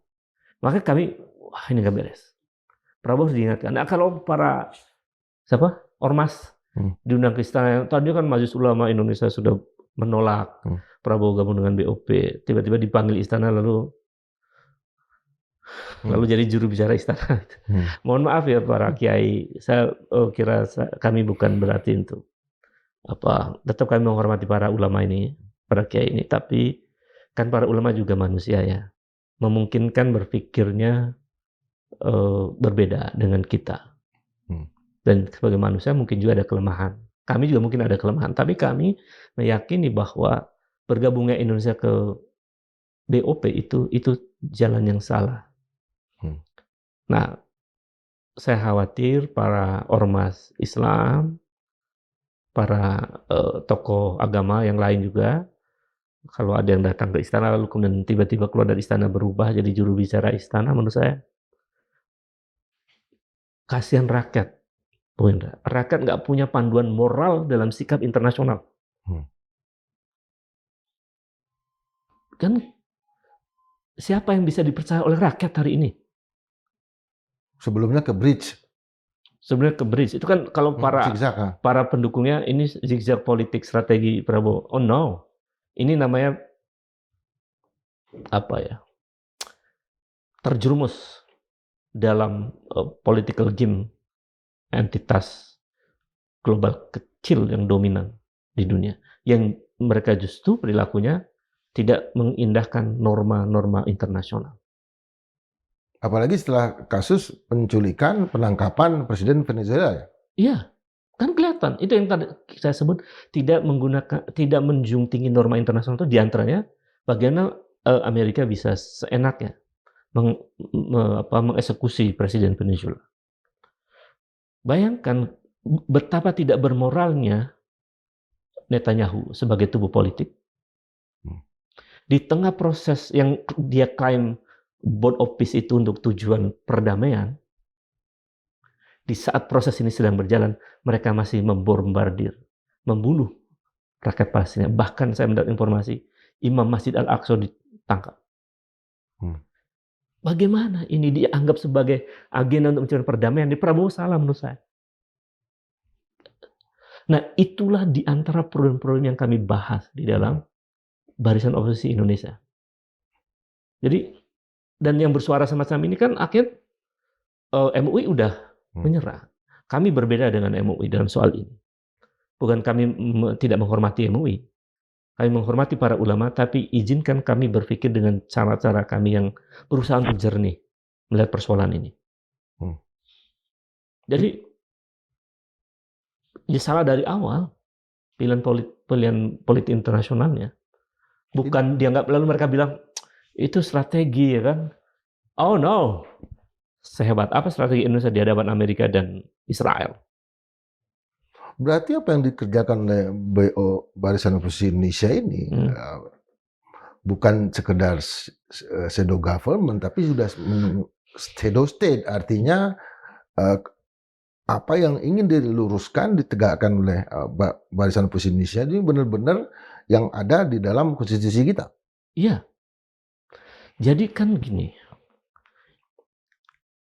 Makanya kami, wah ini nggak beres. Prabowo harus diingatkan. Nah, kalau para ormas diundang ke istana, tadi kan Majelis Ulama Indonesia sudah menolak Prabowo gabung dengan BOP, tiba-tiba dipanggil istana lalu jadi juru bicara istana. Mohon maaf ya para kiai, saya kira kami bukan berarti untuk tetap kami menghormati para ulama ini, para kiai ini, tapi kan para ulama juga manusia ya, memungkinkan berpikirnya berbeda dengan kita. Dan sebagai manusia mungkin juga ada kelemahan. Kami juga mungkin ada kelemahan, tapi kami meyakini bahwa bergabungnya Indonesia ke BOP itu jalan yang salah. Nah, saya khawatir para ormas Islam, para tokoh agama yang lain juga, kalau ada yang datang ke istana lalu kemudian tiba-tiba keluar dari istana berubah jadi juru bicara istana, menurut saya kasihan rakyat. Rakyat nggak punya panduan moral dalam sikap internasional. Kan siapa yang bisa dipercaya oleh rakyat hari ini? Sebelumnya ke bridge. Itu kan kalau para pendukungnya ini zigzag politik strategi Prabowo. Oh no, ini namanya terjerumus dalam political game entitas global kecil yang dominan di dunia, yang mereka justru perilakunya tidak mengindahkan norma-norma internasional. Apalagi setelah kasus penculikan, penangkapan Presiden Venezuela ya? Iya, kan kelihatan. Itu yang tadi saya sebut tidak menjunjung tinggi norma internasional itu diantaranya bagaimana Amerika bisa seenaknya mengeksekusi Presiden Venezuela. Bayangkan betapa tidak bermoralnya Netanyahu sebagai tubuh politik. Di tengah proses yang dia klaim board of peace itu untuk tujuan perdamaian, di saat proses ini sedang berjalan, mereka masih membombardir, membunuh rakyat Palestina. Bahkan saya mendapat informasi, Imam Masjid Al-Aqsa ditangkap. Bagaimana ini dianggap sebagai agenda untuk mencari perdamaian? Di Prabowo salah menurut saya. Nah, itulah di antara problem-problem yang kami bahas di dalam Barisan Oposisi Indonesia. Jadi, dan yang bersuara semacam ini kan akhirnya MUI udah menyerah. Kami berbeda dengan MUI dalam soal ini. Bukan kami tidak menghormati MUI. Kami menghormati para ulama, tapi izinkan kami berpikir dengan cara-cara kami yang berusaha untuk jernih melihat persoalan ini. Jadi, ya salah dari awal pilihan politik internasionalnya. Bukan dianggap lalu mereka bilang, "Itu strategi," ya kan. Oh, no. Sehebat apa strategi Indonesia di hadapan Amerika dan Israel? Berarti apa yang dikerjakan oleh Barisan Oposisi Indonesia ini bukan sekedar shadow government, tapi sudah shadow state. Artinya apa yang ingin diluruskan, ditegakkan oleh Barisan Oposisi Indonesia ini benar-benar yang ada di dalam konstitusi kita. Iya. Jadi kan gini,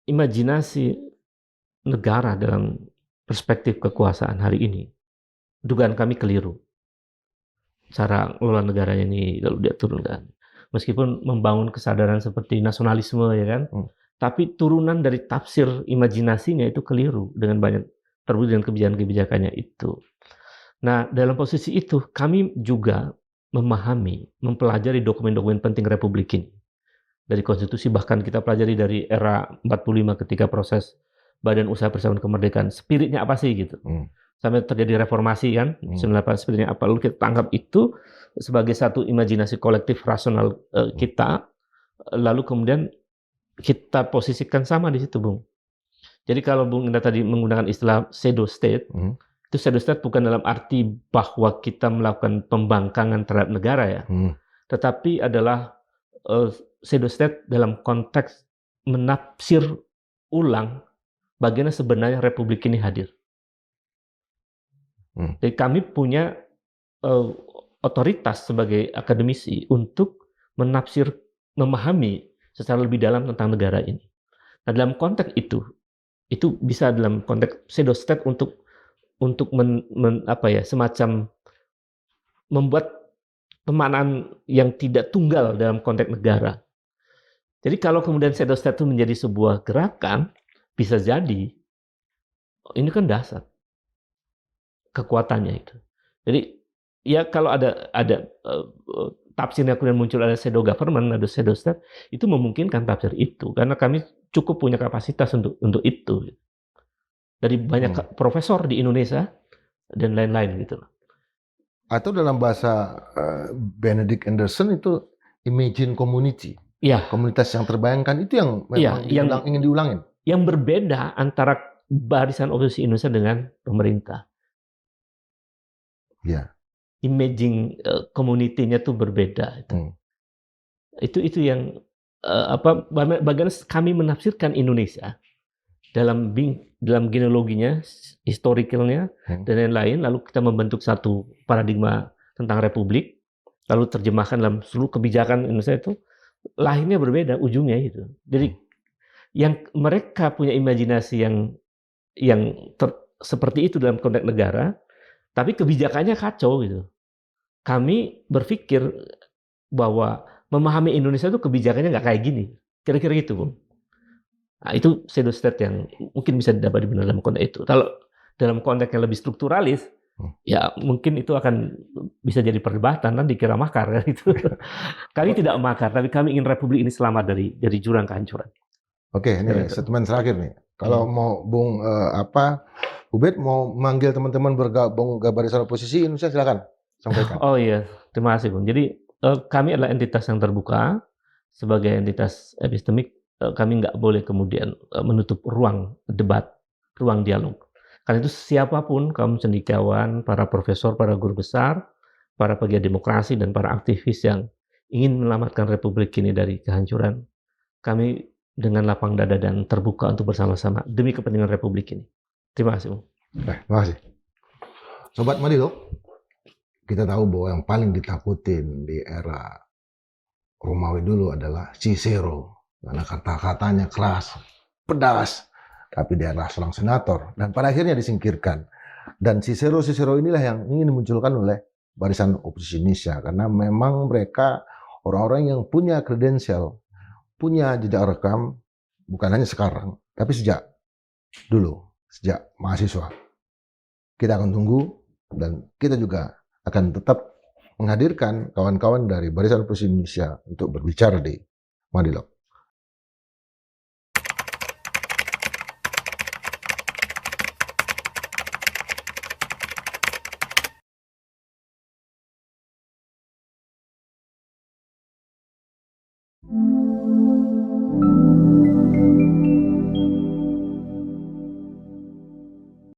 imajinasi negara dalam perspektif kekuasaan hari ini, dugaan kami keliru. Cara ngelola negaranya ini lalu dia turunkan. Meskipun membangun kesadaran seperti nasionalisme, ya kan, tapi turunan dari tafsir imajinasinya itu keliru dengan banyak terbukti dengan kebijakan-kebijakannya itu. Nah, dalam posisi itu kami juga memahami, mempelajari dokumen-dokumen penting Republik ini. Dari konstitusi, bahkan kita pelajari dari era 45 ketika proses Badan Usaha Persamaan Kemerdekaan. Spiritnya apa sih gitu. Sampai terjadi reformasi kan, 98 spiritnya apa. Lalu kita tangkap itu sebagai satu imajinasi kolektif rasional kita. Lalu kemudian kita posisikan sama di situ, Bung. Jadi kalau Bung Indra tadi menggunakan istilah shadow state, itu shadow state bukan dalam arti bahwa kita melakukan pembangkangan terhadap negara ya, tetapi adalah shadow state dalam konteks menafsir ulang bagaimana sebenarnya Republik ini hadir. Jadi kami punya otoritas sebagai akademisi untuk menafsir, memahami secara lebih dalam tentang negara ini. Nah, dalam konteks itu bisa dalam konteks shadow state untuk semacam membuat pemaknaan yang tidak tunggal dalam konteks negara. Jadi kalau kemudian shadow state itu menjadi sebuah gerakan, bisa jadi ini kan dasar kekuatannya itu. Jadi ya kalau ada tafsirnya kemudian muncul ada shadow government, ada shadow state, itu memungkinkan tafsir itu karena kami cukup punya kapasitas untuk itu. Dari banyak profesor di Indonesia dan lain-lain gitu. Atau dalam bahasa Benedict Anderson itu imagine community. Ya. Komunitas yang terbayangkan itu yang memang ingin diulangin. Yang berbeda antara Barisan Oposisi Indonesia dengan pemerintah. Ya. Imaging community-nya tuh berbeda. Itu yang bagaimana kami menafsirkan Indonesia dalam genealoginya, historicalnya, dan lain-lain, lalu kita membentuk satu paradigma tentang republik, lalu terjemahkan dalam seluruh kebijakan Indonesia itu, lahirnya berbeda, ujungnya itu. Jadi yang mereka punya imajinasi yang seperti itu dalam konteks negara, tapi kebijakannya kacau gitu. Kami berpikir bahwa memahami Indonesia itu kebijakannya nggak kayak gini. Kira-kira gitu, Bung. Nah, itu shadow state yang mungkin bisa didapat di dalam konteks itu. Kalau dalam konteks yang lebih strukturalis, ya mungkin itu akan bisa jadi perdebatan, nanti dikira makar kan itu. Kami tidak makar, tapi kami ingin Republik ini selamat dari jurang kehancuran. Oke, ini statement terakhir nih. Kalau mau Bung Ubed mau manggil teman-teman bergabung ke Barisan Oposisi Indonesia, silakan sampaikan. Oh iya, terima kasih Bung. Jadi kami adalah entitas yang terbuka. Sebagai entitas epistemik, kami nggak boleh kemudian menutup ruang debat, ruang dialog. Karena itu siapapun, kaum cendekiawan, para profesor, para guru besar, para pegiat demokrasi, dan para aktivis yang ingin menyelamatkan Republik ini dari kehancuran, kami dengan lapang dada dan terbuka untuk bersama-sama demi kepentingan Republik ini. Terima kasih, Bung. Terima kasih. Sobat Madilo, kita tahu bahwa yang paling ditakutin di era Romawi dulu adalah Cicero. Karena kata-katanya keras, pedas, tapi dia adalah seorang senator. Dan pada akhirnya disingkirkan. Dan Cicero inilah yang ingin dimunculkan oleh Barisan Oposisi Indonesia. Karena memang mereka orang-orang yang punya kredensial, punya jejak rekam, bukan hanya sekarang, tapi sejak dulu, sejak mahasiswa. Kita akan tunggu, dan kita juga akan tetap menghadirkan kawan-kawan dari Barisan Oposisi Indonesia untuk berbicara di Madilog.